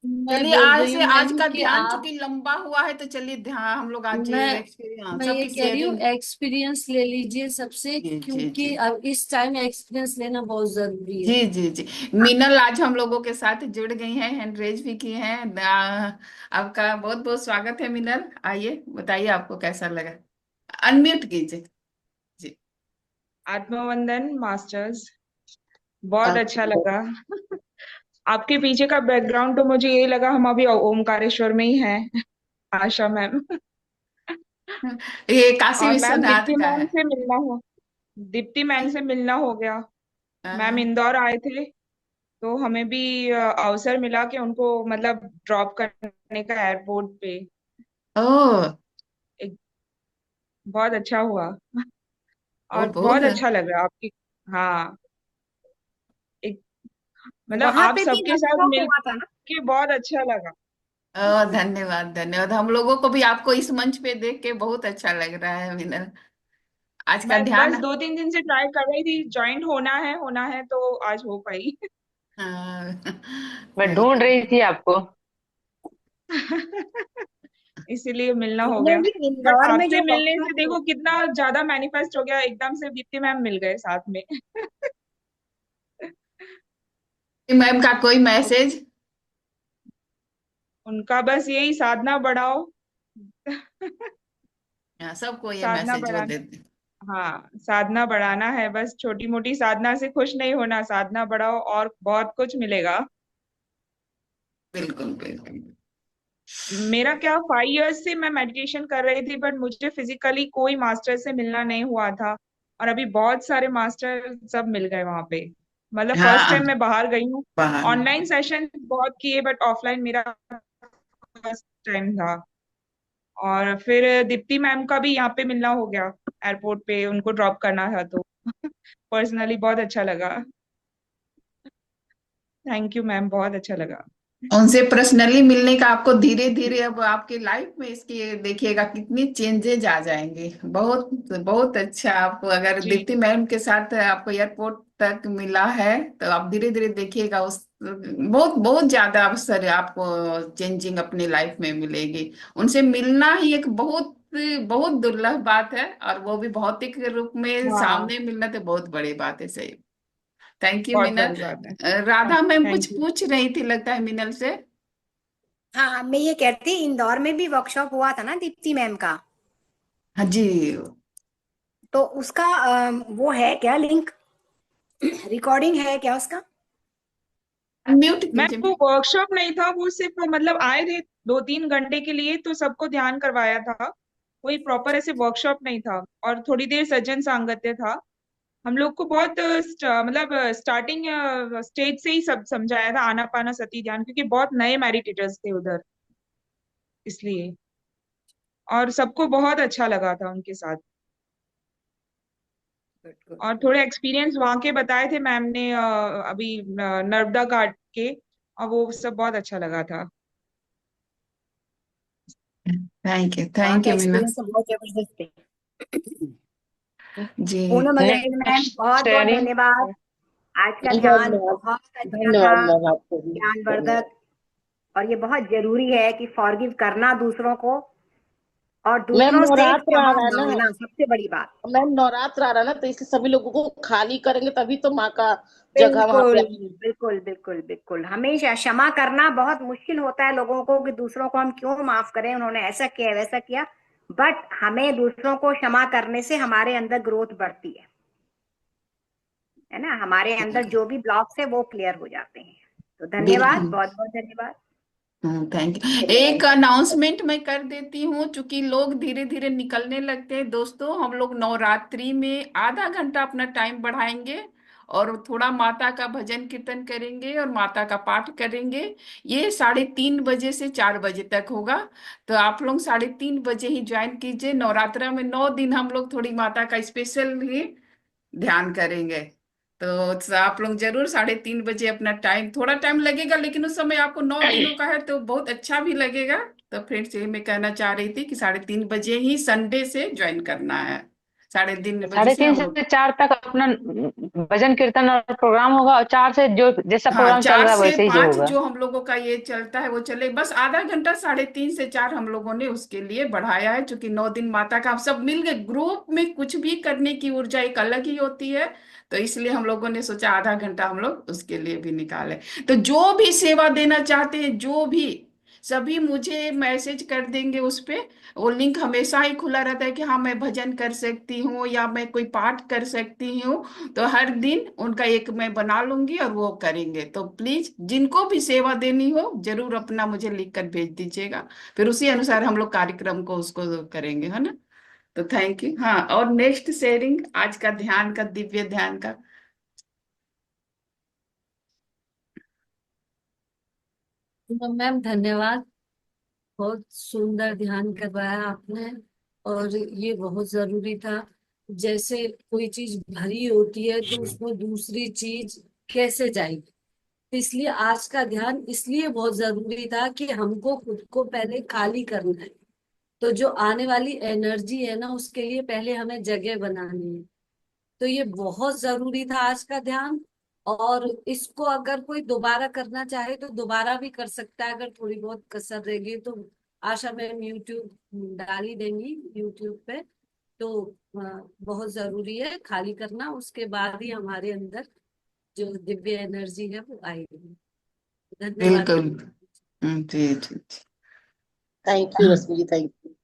मैं चलिए बोल आज रही से हूँ आज मैम का कि ध्यान चूंकि आप, लंबा हुआ है तो चलिए ध्यान हम लोग आज मैं एक्सपीरियंस मैं ये सबकी कह रही हूँ शेयरिंग। एक्सपीरियंस ले लीजिए सबसे, जी जी जी क्योंकि अब इस टाइम एक्सपीरियंस लेना बहुत जरूरी जी है। जी जी। मीनल आज हम लोगों के साथ जुड़ गई हैं, हैंड रेज भी की हैं। आपका बहुत बहुत स्वागत है मीनल। आइए बताइए आपको कैसा लगा। अनम्यूट कीजिए। जी। आत्मवंदन मास्टर्स, बहुत अच्छा लगा। आपके पीछे का बैकग्राउंड तो मुझे यही लगा हम अभी ओमकारेश्वर में ही हैं। आशा मैम। ये काशी और मैम विश्वनाथ दीप्ति का मैम है। से मिलना हो, दीप्ति मैम से मिलना हो गया। मैम इंदौर आए थे तो हमें भी अवसर मिला कि उनको मतलब ड्रॉप करने का एयरपोर्ट पे। ओह। एक बहुत अच्छा हुआ ओ और बहुत। बहुत अच्छा लगा आपकी। हाँ, एक मतलब वहां आप पे भी सबके साथ वर्कशॉप मिल हुआ था ना। के बहुत अच्छा लगा। धन्यवाद धन्यवाद। हम लोगों को भी आपको इस मंच पे देख के बहुत अच्छा लग रहा है मीनल। आज का मैं ध्यान। बस 2-3 दिन से ट्राई कर रही थी, ज्वाइंट होना है तो आज हो पाई। मैं ढूंढ वेलकम। रही थी आपको। इसीलिए मिलना हो हमने गया। भी बट इंदौर में आपसे जो मिलने से वर्कशॉप। देखो कितना ज्यादा मैनिफेस्ट हो गया, एकदम से दीप्ति मैम मिल गए साथ में। मैम का कोई मैसेज? उनका बस यही, साधना बढ़ाओ। हाँ, सबको ये साधना मैसेज वो बढ़ाना। देते। हाँ, साधना बढ़ाना है बस, छोटी मोटी साधना से खुश नहीं होना, साधना बढ़ाओ और बहुत कुछ मिलेगा। बिल्कुल बिल्कुल। मेरा क्या 5 इयर्स से मैं मेडिटेशन कर रही थी, बट मुझे फिजिकली कोई मास्टर से मिलना नहीं हुआ था। और अभी बहुत सारे मास्टर सब मिल गए वहां पे। मतलब फर्स्ट हाँ, टाइम मैं बाहर गई हूँ। बाहर। ऑनलाइन सेशन बहुत किए, बट ऑफलाइन मेरा फर्स्ट टाइम था। और फिर दीप्ति मैम का भी यहाँ पे मिलना हो गया, एयरपोर्ट पे उनको ड्रॉप करना था तो पर्सनली बहुत अच्छा लगा। थैंक यू मैम, बहुत अच्छा लगा। उनसे पर्सनली मिलने का आपको धीरे धीरे अब आपके लाइफ में इसके देखिएगा कितनी चेंजेज आ जाएंगे। बहुत बहुत अच्छा। आपको अगर जी। दीप्ति मैम के साथ आपको एयरपोर्ट तक मिला है तो आप धीरे धीरे देखिएगा उस बहुत बहुत ज्यादा अवसर आपको चेंजिंग अपनी लाइफ में मिलेगी। उनसे मिलना ही एक बहुत बहुत दुर्लभ बात है, और वो भी भौतिक रूप में हाँ, सामने मिलना तो बहुत बड़ी बात है। सही। थैंक यू बहुत मिनल। बड़ी बात है। राधा मैम कुछ थैंक यू। पूछ रही थी लगता है मिनल से। हाँ, मैं ये कहती, इंदौर में भी वर्कशॉप हुआ था ना दीप्ति मैम का, हाँ जी। तो उसका वो है क्या लिंक, रिकॉर्डिंग है क्या उसका? अनम्यूट मैम कीजिए। वो वर्कशॉप नहीं था, वो सिर्फ मतलब आए थे 2-3 घंटे के लिए, तो सबको ध्यान करवाया था। कोई प्रॉपर ऐसे वर्कशॉप नहीं था। और थोड़ी देर सज्जन सांगत्य था। हम लोग को बहुत मतलब स्टार्टिंग स्टेज से ही सब समझाया था, आनापाना सती ध्यान, क्योंकि बहुत नए मेडिटेटर्स थे उधर, इसलिए। और सबको बहुत अच्छा लगा था उनके साथ। गुड गुड और गुड। थोड़े एक्सपीरियंस वहाँ के बताए थे मैम ने, अभी नर्मदा घाट के। और वो सब बहुत अच्छा लगा था। वहाँ थैंक का यू मीना। एक्सपीरियंस तो बहुत जबरदस्त है। जी। पूनम अग्रवाल मैम, नेक्स्ट बहुत बहुत शेयरिंग। धन्यवाद। आज का ध्यान धन्यवाद। बहुत अच्छा था, धन्यवाद मैम, आपको भी धन्यवाद। ज्ञानवर्धक। और ये बहुत जरूरी है कि फॉरगिव करना दूसरों को, और मैम दूसरों से नवरात्र आ क्षमा रहा है ना, मांगना सबसे बड़ी बात। मैम नवरात्र आ रहा है ना, तो इसलिए सभी लोगों को खाली करेंगे तभी तो माँ का जगह वहां पे बिल्कुल आएगी। बिल्कुल बिल्कुल बिल्कुल। हमेशा क्षमा करना बहुत मुश्किल होता है लोगों को, कि दूसरों को हम क्यों माफ करें, उन्होंने ऐसा किया वैसा किया। बट हमें दूसरों को क्षमा करने से हमारे अंदर ग्रोथ बढ़ती है ना, हमारे अंदर जो भी ब्लॉक्स है वो क्लियर हो जाते हैं। तो धन्यवाद, बिल्कुल। बहुत बहुत धन्यवाद। Thank you. चलिए। एक अनाउंसमेंट मैं कर देती हूँ, चूंकि लोग धीरे धीरे निकलने लगते हैं। दोस्तों, हम लोग नवरात्रि में आधा घंटा अपना टाइम बढ़ाएंगे और थोड़ा माता का भजन कीर्तन करेंगे और माता का पाठ करेंगे। ये 3:30 बजे से 4 बजे तक होगा। तो आप लोग 3:30 बजे ही ज्वाइन कीजिए। नवरात्रा में 9 दिन हम लोग थोड़ी माता का स्पेशल ही ध्यान करेंगे। तो आप लोग जरूर 3:30 बजे अपना टाइम, थोड़ा टाइम लगेगा लेकिन उस समय आपको 9 दिनों का है तो बहुत अच्छा भी लगेगा। तो फ्रेंड्स, ये मैं कहना चाह रही थी कि 3:30 बजे ही संडे से ज्वाइन करना है। 3:30 बजे साढ़े से तीन हम से लोग। 4 तक अपना भजन कीर्तन और प्रोग्राम होगा, और 4 से जो जैसा हाँ, प्रोग्राम चल चार रहा है से वैसे ही जो पांच होगा। जो हम लोगों का ये चलता है वो चले, बस आधा घंटा 3:30 से 4 हम लोगों ने उसके लिए बढ़ाया है, क्योंकि 9 दिन माता का आप सब मिल गए। ग्रुप में कुछ भी करने की ऊर्जा एक अलग ही होती है। तो इसलिए हम लोगों ने सोचा आधा घंटा हम लोग उसके लिए भी निकाले। तो जो भी सेवा देना चाहते हैं, जो भी, सभी मुझे मैसेज कर देंगे उस पे। वो लिंक हमेशा ही खुला रहता है कि हाँ मैं भजन कर सकती हूँ या मैं कोई पाठ कर सकती हूँ। तो हर दिन उनका एक मैं बना लूंगी और वो करेंगे। तो प्लीज जिनको भी सेवा देनी हो जरूर अपना मुझे लिख कर भेज दीजिएगा। फिर उसी अनुसार हम लोग कार्यक्रम को उसको करेंगे, है ना। तो थैंक यू। हाँ, और नेक्स्ट शेयरिंग आज का ध्यान का, दिव्य ध्यान का। तो मैम धन्यवाद, बहुत सुंदर ध्यान करवाया आपने। और ये बहुत जरूरी था। जैसे कोई चीज भरी होती है तो उसमें दूसरी चीज कैसे जाएगी, इसलिए आज का ध्यान इसलिए बहुत जरूरी था कि हमको खुद को पहले खाली करना है। तो जो आने वाली एनर्जी है ना, उसके लिए पहले हमें जगह बनानी है। तो ये बहुत जरूरी था आज का ध्यान। और इसको अगर कोई दोबारा करना चाहे तो दोबारा भी कर सकता है, अगर थोड़ी बहुत कसर रहेगी तो। आशा मैम यूट्यूब डाल ही देंगी यूट्यूब पे। तो बहुत जरूरी है खाली करना, उसके बाद ही हमारे अंदर जो दिव्य एनर्जी है वो आएगी। धन्यवाद। बिल्कुल। जी जी जी। Thank you Rashmi ji, thank you.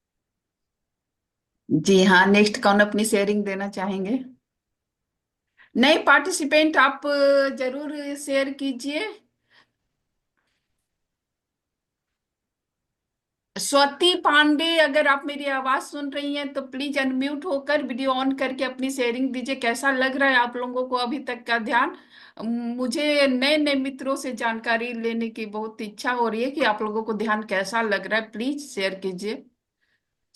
जी हाँ, नेक्स्ट कौन अपनी शेयरिंग देना चाहेंगे? नए पार्टिसिपेंट आप जरूर शेयर कीजिए। स्वाति पांडे, अगर आप मेरी आवाज सुन रही हैं तो प्लीज अनम्यूट होकर वीडियो ऑन करके अपनी शेयरिंग दीजिए। कैसा लग रहा है आप लोगों को अभी तक का ध्यान? मुझे नए नए मित्रों से जानकारी लेने की बहुत इच्छा हो रही है कि आप लोगों को ध्यान कैसा लग रहा है। प्लीज शेयर कीजिए।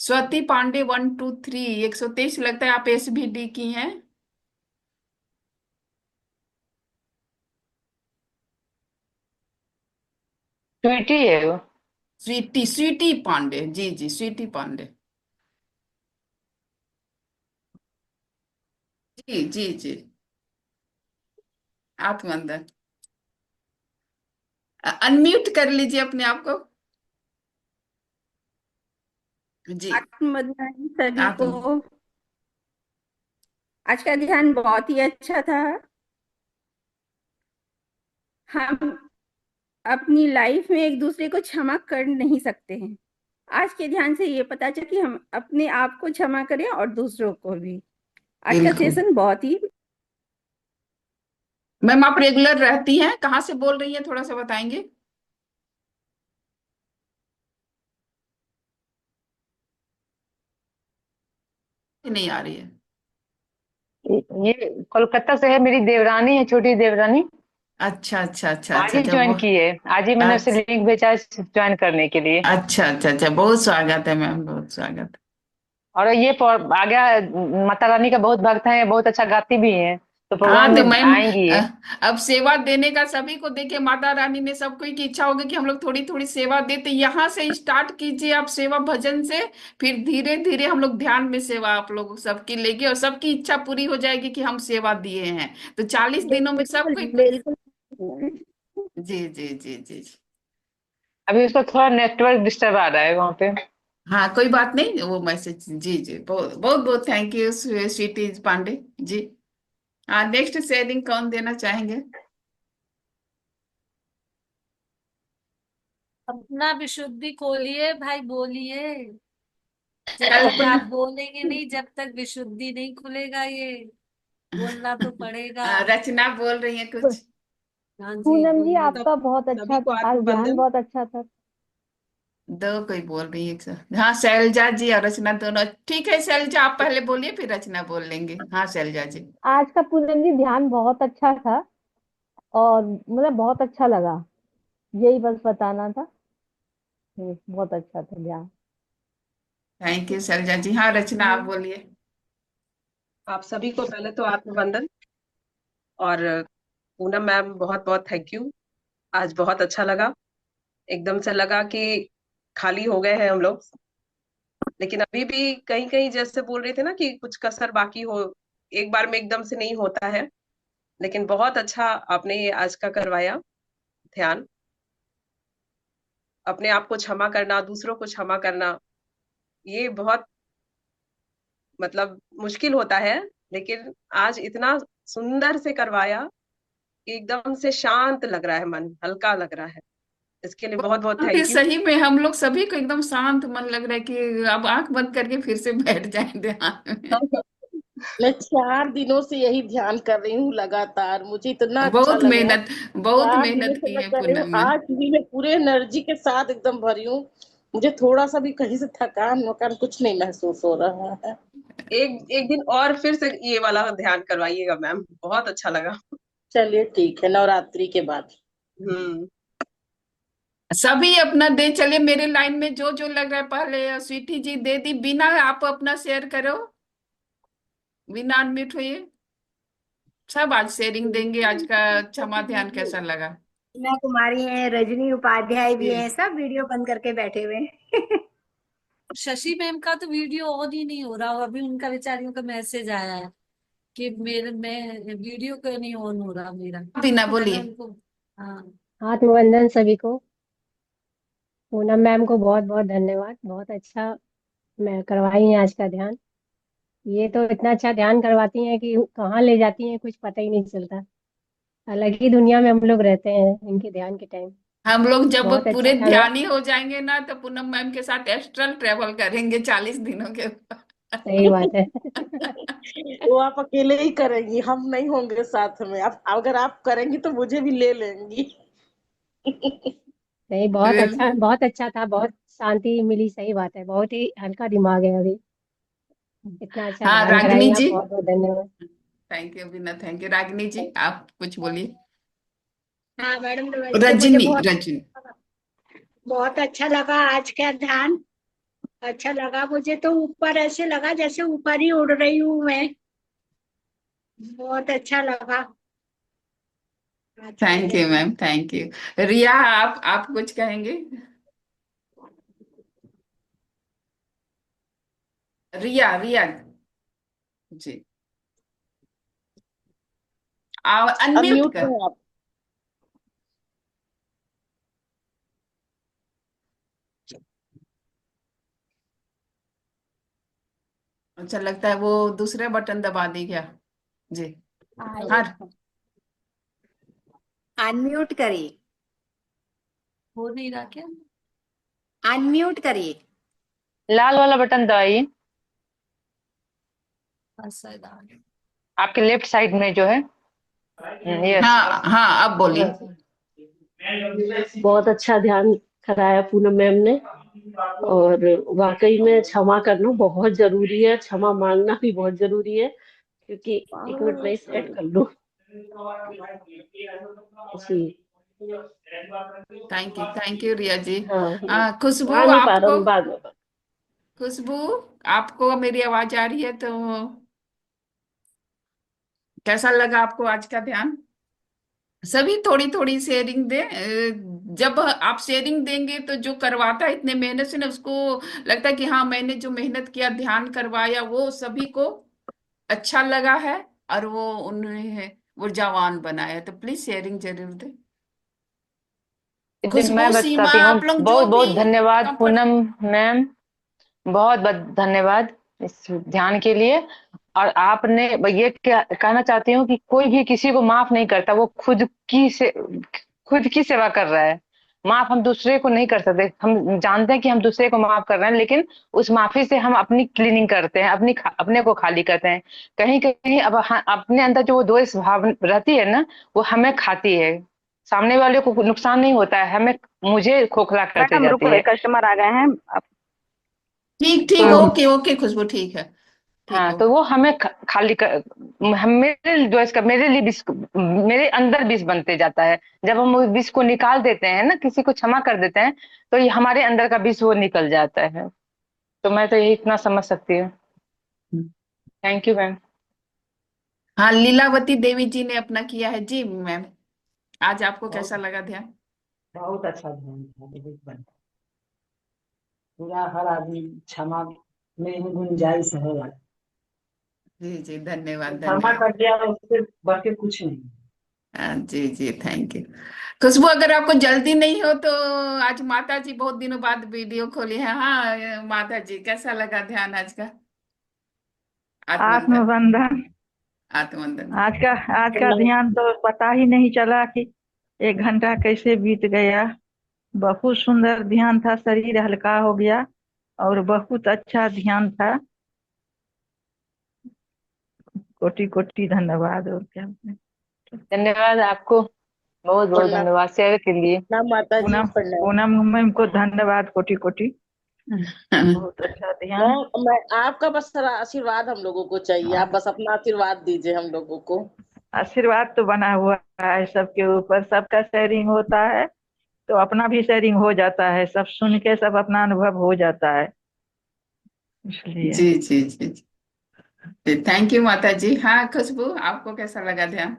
स्वाति पांडे 1 2 3 123 लगता है आप एसबीडी की हैं। स्वीटी है वो। स्वीटी, स्वीटी पांडे, जी जी, स्वीटी पांडे। जी जी जी। आत्मंदन, अनम्यूट कर लीजिए अपने आप को। जी। आत्मबंधन सभी को। आत्म आज का ध्यान बहुत ही अच्छा था। हम अपनी लाइफ में एक दूसरे को क्षमा कर नहीं सकते हैं। आज के ध्यान से ये पता चला कि हम अपने आप को क्षमा करें और दूसरों को भी। आज का बिल्कुल। सेशन बहुत ही। मैम आप रेगुलर रहती हैं, कहाँ से बोल रही हैं, थोड़ा सा बताएंगे? नहीं आ रही है। ये कोलकाता से है, मेरी देवरानी है, छोटी देवरानी। अच्छा अच्छा अच्छा आज अच्छा ही अच्छा ज्वाइन की है, आज ही मैंने उसे अच्छा लिंक भेजा ज्वाइन करने के लिए। अच्छा अच्छा अच्छा, बहुत स्वागत है मैम, बहुत स्वागत। और ये आ गया, माता रानी का बहुत भक्त है, बहुत अच्छा गाती भी है, तो प्रोग्राम हाँ तो में मैम, आएंगी ये। अब सेवा देने का सभी को देखे माता रानी ने सबको की इच्छा होगी कि हम लोग थोड़ी थोड़ी सेवा देते। यहाँ से स्टार्ट कीजिए आप सेवा भजन से, फिर धीरे धीरे हम लोग ध्यान में सेवा आप लोग सबकी लेंगे और सबकी इच्छा पूरी हो जाएगी कि हम सेवा दिए हैं। तो 40 दिनों में बिल्कुल सबको बिल्कुल। जी जी जी जी जी। अभी उसका थोड़ा नेटवर्क डिस्टर्ब आ रहा है वहां पे। हाँ कोई बात नहीं, वो मैसेज, जी जी, बहुत बहुत बहुत थैंक यू स्वीटी पांडे जी। हाँ, नेक्स्ट शेयरिंग कौन देना चाहेंगे? अपना विशुद्धि खोलिए भाई, बोलिए। जब तक कल्पना, आप बोलेंगे नहीं, जब तक विशुद्धि नहीं खुलेगा, ये बोलना तो पड़ेगा। रचना बोल रही है कुछ? हाँ जी, पूनम जी, बोलिए। सब आपका बहुत सभी अच्छा, को आज ध्यान आत्मबंधन। बहुत अच्छा था। दो कोई बोल रही है एक साथ। हाँ, शैलजा जी और रचना दोनों ठीक है। शैलजा आप पहले बोलिए, फिर रचना बोल लेंगे। हाँ शैलजा जी। आज का पूनम जी ध्यान बहुत अच्छा था, और मतलब बहुत अच्छा लगा। यही बस बताना था। बहुत अच्छा था ध्यान। थैंक यू शैलजा जी। हाँ रचना आप बोलिए। आप सभी को पहले तो आत्मवंदन। और पूनम मैम, बहुत बहुत थैंक यू। आज बहुत अच्छा लगा। एकदम से लगा कि खाली हो गए हैं हम लोग, लेकिन अभी भी कहीं कहीं जैसे बोल रहे थे ना कि कुछ कसर बाकी हो, एक बार में एकदम से नहीं होता है। लेकिन बहुत अच्छा आपने ये आज का करवाया ध्यान। अपने आप को क्षमा करना, दूसरों को क्षमा करना, ये बहुत मतलब मुश्किल होता है, लेकिन आज इतना सुंदर से करवाया कि एकदम से शांत लग रहा है, मन हल्का लग रहा है। इसके लिए बहुत बहुत फिर थैंक यू। सही में हम लोग सभी को एकदम शांत मन लग रहा है कि अब आंख बंद करके फिर से बैठ जाए ध्यान में। मैं 4 दिनों से यही ध्यान कर रही हूँ लगातार, मुझे इतना अच्छा बहुत लग रहा है। मेहनत, बहुत 4 दिनों मेहनत से की मैं है कर रही हूँ, पूनम में। आज भी मैं पूरे एनर्जी के साथ एकदम भरी हूँ। मुझे थोड़ा सा भी कहीं से थकान वकान कुछ नहीं महसूस हो रहा है। एक एक दिन और फिर से ये वाला ध्यान करवाइएगा मैम, बहुत अच्छा लगा। चलिए ठीक है, नवरात्रि के बाद। हम्म। सभी अपना दे चले, मेरे लाइन में जो जो लग रहा है। पहले स्वीटी जी दे दी, बिना आप अपना शेयर करो, बिना अनम्यूट हुए। सब आज शेयरिंग देंगे। आज का क्षमा ध्यान कैसा लगा? मीना कुमारी हैं, रजनी उपाध्याय भी जी। हैं, सब वीडियो बंद करके बैठे हुए हैं। शशि मैम का तो वीडियो ऑन ही नहीं हो रहा, अभी उनका बेचारियों का मैसेज आया है कि मेरे में वीडियो क्यों नहीं ऑन हो रहा मेरा। बिना मैंने बोलिए। उनको, हाँ। आत्मवंदन सभी को। पूनम मैम को बहुत बहुत धन्यवाद, बहुत अच्छा मैं करवाई हैं आज का ध्यान। ये तो इतना अच्छा ध्यान करवाती हैं कि कहाँ ले जाती हैं कुछ पता ही नहीं चलता। अलग ही दुनिया में हम लोग रहते हैं इनके ध्यान के टाइम। हम लोग जब बहुत अच्छा पूरे था मैम। ध्यानी हो जाएंगे ना तो पूनम मैम के साथ एस्ट्रल ट्रेवल करेंगे 40 दिनों के सही बात है। वो आप अकेले ही करेंगी, हम नहीं होंगे साथ में। आप अगर आप करेंगी तो मुझे भी ले लेंगी। नहीं, बहुत अच्छा था, बहुत शांति मिली। सही बात है, बहुत ही हल्का दिमाग है अभी। इतना अच्छा हाँ ध्यान रागिनी कराई आप, जी। बहुत बहुत धन्यवाद। Thank you Bina, thank you. Ragini ji आप कुछ बोलिए। हाँ मैडम, तो वैसे मुझे रजनी, बहुत रजनी। बहुत अच्छा लगा आज का ध्यान। अच्छा लगा मुझे, तो ऊपर ऐसे लगा जैसे ऊपर ही उड़ रही हूँ मैं। बहुत अच्छा लगा आज का थैंक दिन। You ma'am, thank you. Riya आप कुछ कहेंगे? रिया, रिया जी, अनम्यूट अनम्यूट कर। है आप। अच्छा लगता है वो दूसरे बटन दबा दी क्या? जी। हाँ। अनम्यूट करिए, हो नहीं रहा क्या? अनम्यूट करिए। लाल वाला बटन दबाइए, शायद आ गया। आपके लेफ्ट साइड में जो है। यस। हाँ हाँ, अब बोलिए। बहुत अच्छा ध्यान कराया पूनम मैम ने। और वाकई में क्षमा करना बहुत जरूरी है, क्षमा मांगना भी बहुत जरूरी है। क्योंकि एक मिनट में सेट कर लूं जी। थैंक यू रिया जी। हाँ हाँ, खुशबू गा नहीं पा रहा आपको, हूँ, बाद में खुशबू आपको मेरी आवाज आ रही है तो कैसा लगा आपको आज का ध्यान? सभी थोड़ी थोड़ी शेयरिंग दे। जब आप शेयरिंग देंगे तो जो करवाता है इतने मेहनत से ना, उसको लगता है कि हाँ मैंने जो मेहनत किया, ध्यान करवाया, वो सभी को अच्छा लगा है और वो उन्हें ऊर्जावान बनाया। तो प्लीज शेयरिंग जरूर दे। इधर खुशबू, मैं सीमा, बताती हूँ। आप लोग जो बहुत भी बहुत धन्यवाद कंफर्ट। पूनम मैम, बहुत बहुत धन्यवाद इस ध्यान के लिए। और आपने ये क्या कहना चाहती हूँ कि कोई भी किसी को माफ नहीं करता, वो खुद की सेवा कर रहा है। माफ हम दूसरे को नहीं कर सकते। हम जानते हैं कि हम दूसरे को माफ कर रहे हैं, लेकिन उस माफी से हम अपनी क्लीनिंग करते हैं, अपने को खाली करते हैं। कहीं कहीं अब अपने अंदर जो वो द्वेष भाव रहती है ना, वो हमें खाती है। सामने वाले को नुकसान नहीं होता है, मुझे खोखला करते मैडम जाती रुको, है। एक कस्टमर आ गए हैं आप। ठीक ठीक, तो ओके ओके खुशबू, ठीक है। ठीक हाँ, हो। तो वो हमें खाली मेरे जो इसका मेरे लिए विष, मेरे अंदर विष बनते जाता है। जब हम उस विष को निकाल देते हैं ना, किसी को क्षमा कर देते हैं, तो ये हमारे अंदर का विष वो निकल जाता है। तो मैं तो यही इतना समझ सकती हूँ। Thank you ma'am. हाँ, लीलावती देवी जी ने अपना किया है जी मैम। आज आपको कैसा बहुत लगा ध्यान? बहुत अच्छा ध्यान था, बहुत बढ़िया। पूरा हर आदमी क्षमा में ही गुंजाइश है। जी जी, धन्यवाद क्षमा धन्यवाद। कर दिया उससे बढ़ के कुछ नहीं। जी जी, थैंक यू। खुशबू, अगर आपको जल्दी नहीं हो तो आज माता जी बहुत दिनों बाद वीडियो खोली है। हाँ माता जी, कैसा लगा ध्यान आज का? आत्मंथन। आत्मबंधन। आत्मंथन। आज का ध्यान तो पता ही नहीं चला कि 1 घंटा कैसे बीत गया। बहुत सुंदर ध्यान था, शरीर हल्का हो गया और बहुत अच्छा ध्यान था। कोटि कोटि धन्यवाद। और क्या धन्यवाद आपको, बहुत बहुत प्रणाम। धन्यवाद शेयर के लिए। प्रणाम माता जी, पूनम प्रणाम। पूनम मैम को धन्यवाद, कोटि कोटि। बहुत अच्छा ध्यान। मैं आपका बस सारा आशीर्वाद हम लोगों को चाहिए। आप बस अपना आशीर्वाद दीजिए हम लोगों को। आशीर्वाद तो बना हुआ है सबके ऊपर, सबका शेयरिंग होता है तो अपना भी शेयरिंग हो जाता है, सब सुन के सब अपना अनुभव हो जाता है, इसलिए। जी जी जी जी, थैंक यू माता जी। हाँ खुशबू, आपको कैसा लगा ध्यान?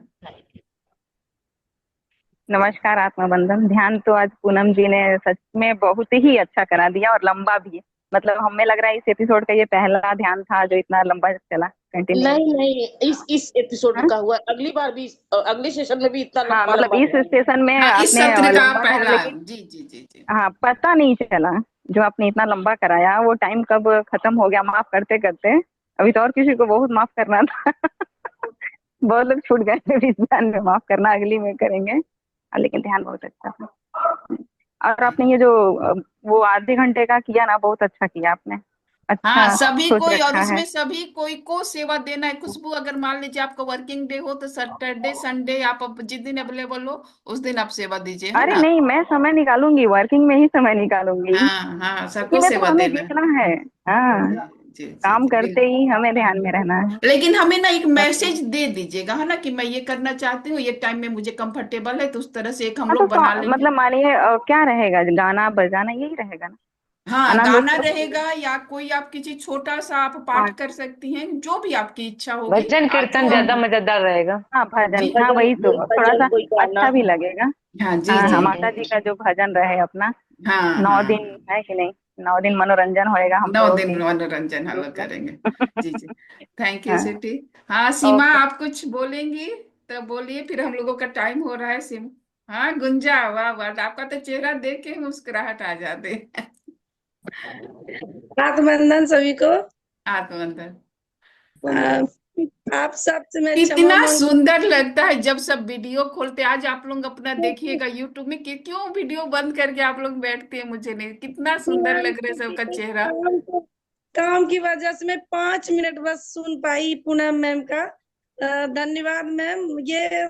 नमस्कार आत्मबंधन। ध्यान तो आज पूनम जी ने सच में बहुत ही अच्छा करा दिया और लंबा भी। मतलब हमें लग रहा है इस एपिसोड का ये पहला ध्यान था जो इतना लंबा चला कंटिन्यूअस। नहीं नहीं, इस एपिसोड का हुआ, अगली बार भी, अगले सेशन में भी इतना हाँ, लंबा मतलब लंबा इस ध्यान है। स्टेशन में हाँ, इस आपने सत्र का लंबा था, पहला। लेकिन जी जी जी जी। हाँ पता नहीं चला जो आपने इतना लंबा कराया, वो टाइम कब खत्म हो गया माफ करते करते। अभी तो और किसी को बहुत माफ करना था। बहुत लोग छूट गए थे इस ध्यान में, माफ करना, अगली में करेंगे। लेकिन ध्यान बहुत अच्छा था। और आपने ये जो वो आधे घंटे का किया ना, बहुत अच्छा किया आपने, हाँ, अच्छा सभी सोच कोई, और रखा है। उसमें सभी कोई को सेवा देना है। खुशबू, अगर मान लीजिए आपका वर्किंग डे हो तो सैटरडे संडे आप जिस दिन अवेलेबल हो उस दिन आप सेवा दीजिए, है अरे ना। नहीं, मैं समय निकालूंगी, वर्किंग में ही समय निकालूंगी, हाँ हाँ, क्योंकि सबको मैं तो सेवा हमें देना है। देखना है। हाँ, जी जी जी काम जी, करते ही हमें ध्यान में रहना है। लेकिन हमें ना एक हाँ मैसेज दे दीजिएगा, है ना, कि मैं ये करना चाहती हूँ, ये टाइम में मुझे कंफर्टेबल है, तो उस तरह से एक हम तो लोग बना लेंगे। मतलब मानिए क्या रहेगा, गाना बजाना यही रहेगा ना? है हाँ, ना, हम लोग गाना तो रहेगा, या कोई आप किसी छोटा सा आप पाठ हाँ, कर सकती हैं, जो भी आपकी इच्छा होगी भजन आप कीर्तन जो। ज्यादा मजेदार रहेगा। हाँ भजन, जी हाँ वही तो, थोड़ा भजन सा कोई गाना। अच्छा भी लगेगा। हाँ जी हाँ जी। हाँ, माता जी का जो भजन रहे अपना, हाँ 9 दिन, हाँ, है कि नहीं? 9 दिन मनोरंजन होएगा हम 9 दिन लोगों मनोरंजन हम लोग की। करेंगे। जी जी, थैंक यू हाँ, सिटी। हाँ सीमा, ओके। आप कुछ बोलेंगी तो बोलिए, फिर हम लोगों का टाइम हो रहा है। सीमा, हाँ गुंजा, वाह वाह, आपका तो चेहरा देख के मुस्कुराहट आ जाते। आत्मबंधन सभी को। आत्मबंधन। आ, आप सबसे मैं क्षमा कितना मांगती सुंदर लगता है जब सब वीडियो खोलते। आज आप लोग अपना देखिएगा यूट्यूब में कि क्यों वीडियो बंद करके आप लोग बैठते हैं, मुझे नहीं, कितना सुंदर हूँ। लग रहा है सबका चेहरा। काम की वजह से मैं 5 मिनट बस सुन पाई पूनम मैम का। धन्यवाद मैम। ये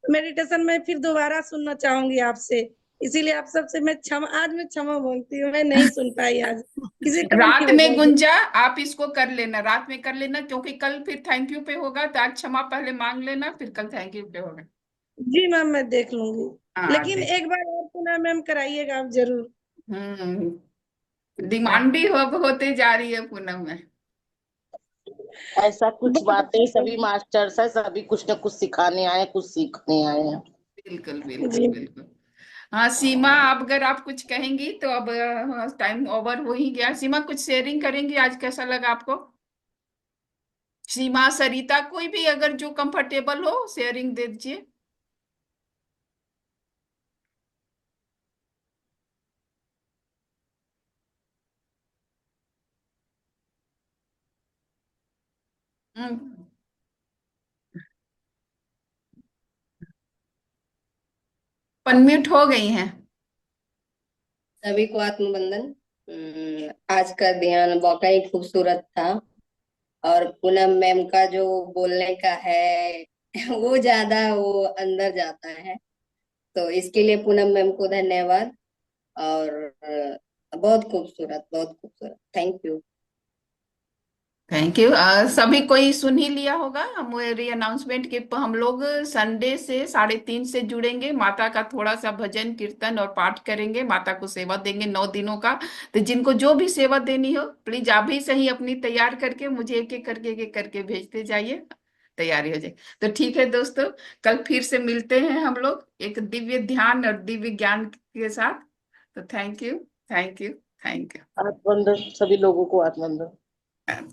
मेडिटेशन में फिर दोबारा सुनना चाहूंगी आपसे, इसीलिए आप सबसे मैं क्षमा, आज मैं क्षमा मांगती हूँ, मैं नहीं सुन पाई आज किसी काम की रात में वजह से। गुंजा, आप इसको कर लेना, रात में कर लेना, क्योंकि कल फिर थैंक यू पे होगा, तो आज क्षमा पहले मांग लेना, फिर कल थैंक यू पे होगा। जी मैम, मैं देख लूंगी। हाँ लेकिन देख। एक बार और पूनम मैम कराइएगा आप जरूर। डिमांडी हो होते जा रही है पूनम में। ऐसा कुछ बातें, सभी मास्टर्स है, सभी कुछ न कुछ सिखाने आए, कुछ सीखने आए हैं। बिल्कुल बिल्कुल जी बिल्कुल। हाँ सीमा, आप अगर आप कुछ कहेंगी तो अब टाइम ओवर हो ही गया। सीमा, कुछ शेयरिंग करेंगी, आज कैसा लगा आपको? सीमा, सरिता, कोई भी अगर जो कंफर्टेबल हो शेयरिंग दे दीजिए। अनम्यूट हो गई हैं। सभी को आत्मबंधन। आज का ध्यान वाकई खूबसूरत था, और पूनम मैम का जो बोलने का है वो ज्यादा वो अंदर जाता है, तो इसके लिए पूनम मैम को धन्यवाद। और बहुत खूबसूरत, बहुत खूबसूरत, थैंक यू। Thank you. सभी कोई सुन ही लिया होगा हमारी अनाउंसमेंट के, हम लोग संडे से 3:30 से जुड़ेंगे, माता का थोड़ा सा भजन कीर्तन और पाठ करेंगे, माता को सेवा देंगे 9 दिनों का। तो जिनको जो भी सेवा देनी हो प्लीज आप भी सही अपनी तैयार करके मुझे एक एक करके भेजते जाइए, तैयारी हो जाए। तो ठीक है दोस्तों, कल फिर से मिलते हैं हम लोग एक दिव्य ध्यान और दिव्य ज्ञान के साथ। तो thank you, thank you, thank you. आत्मबंधन सभी लोगों को, आत्मबंधन।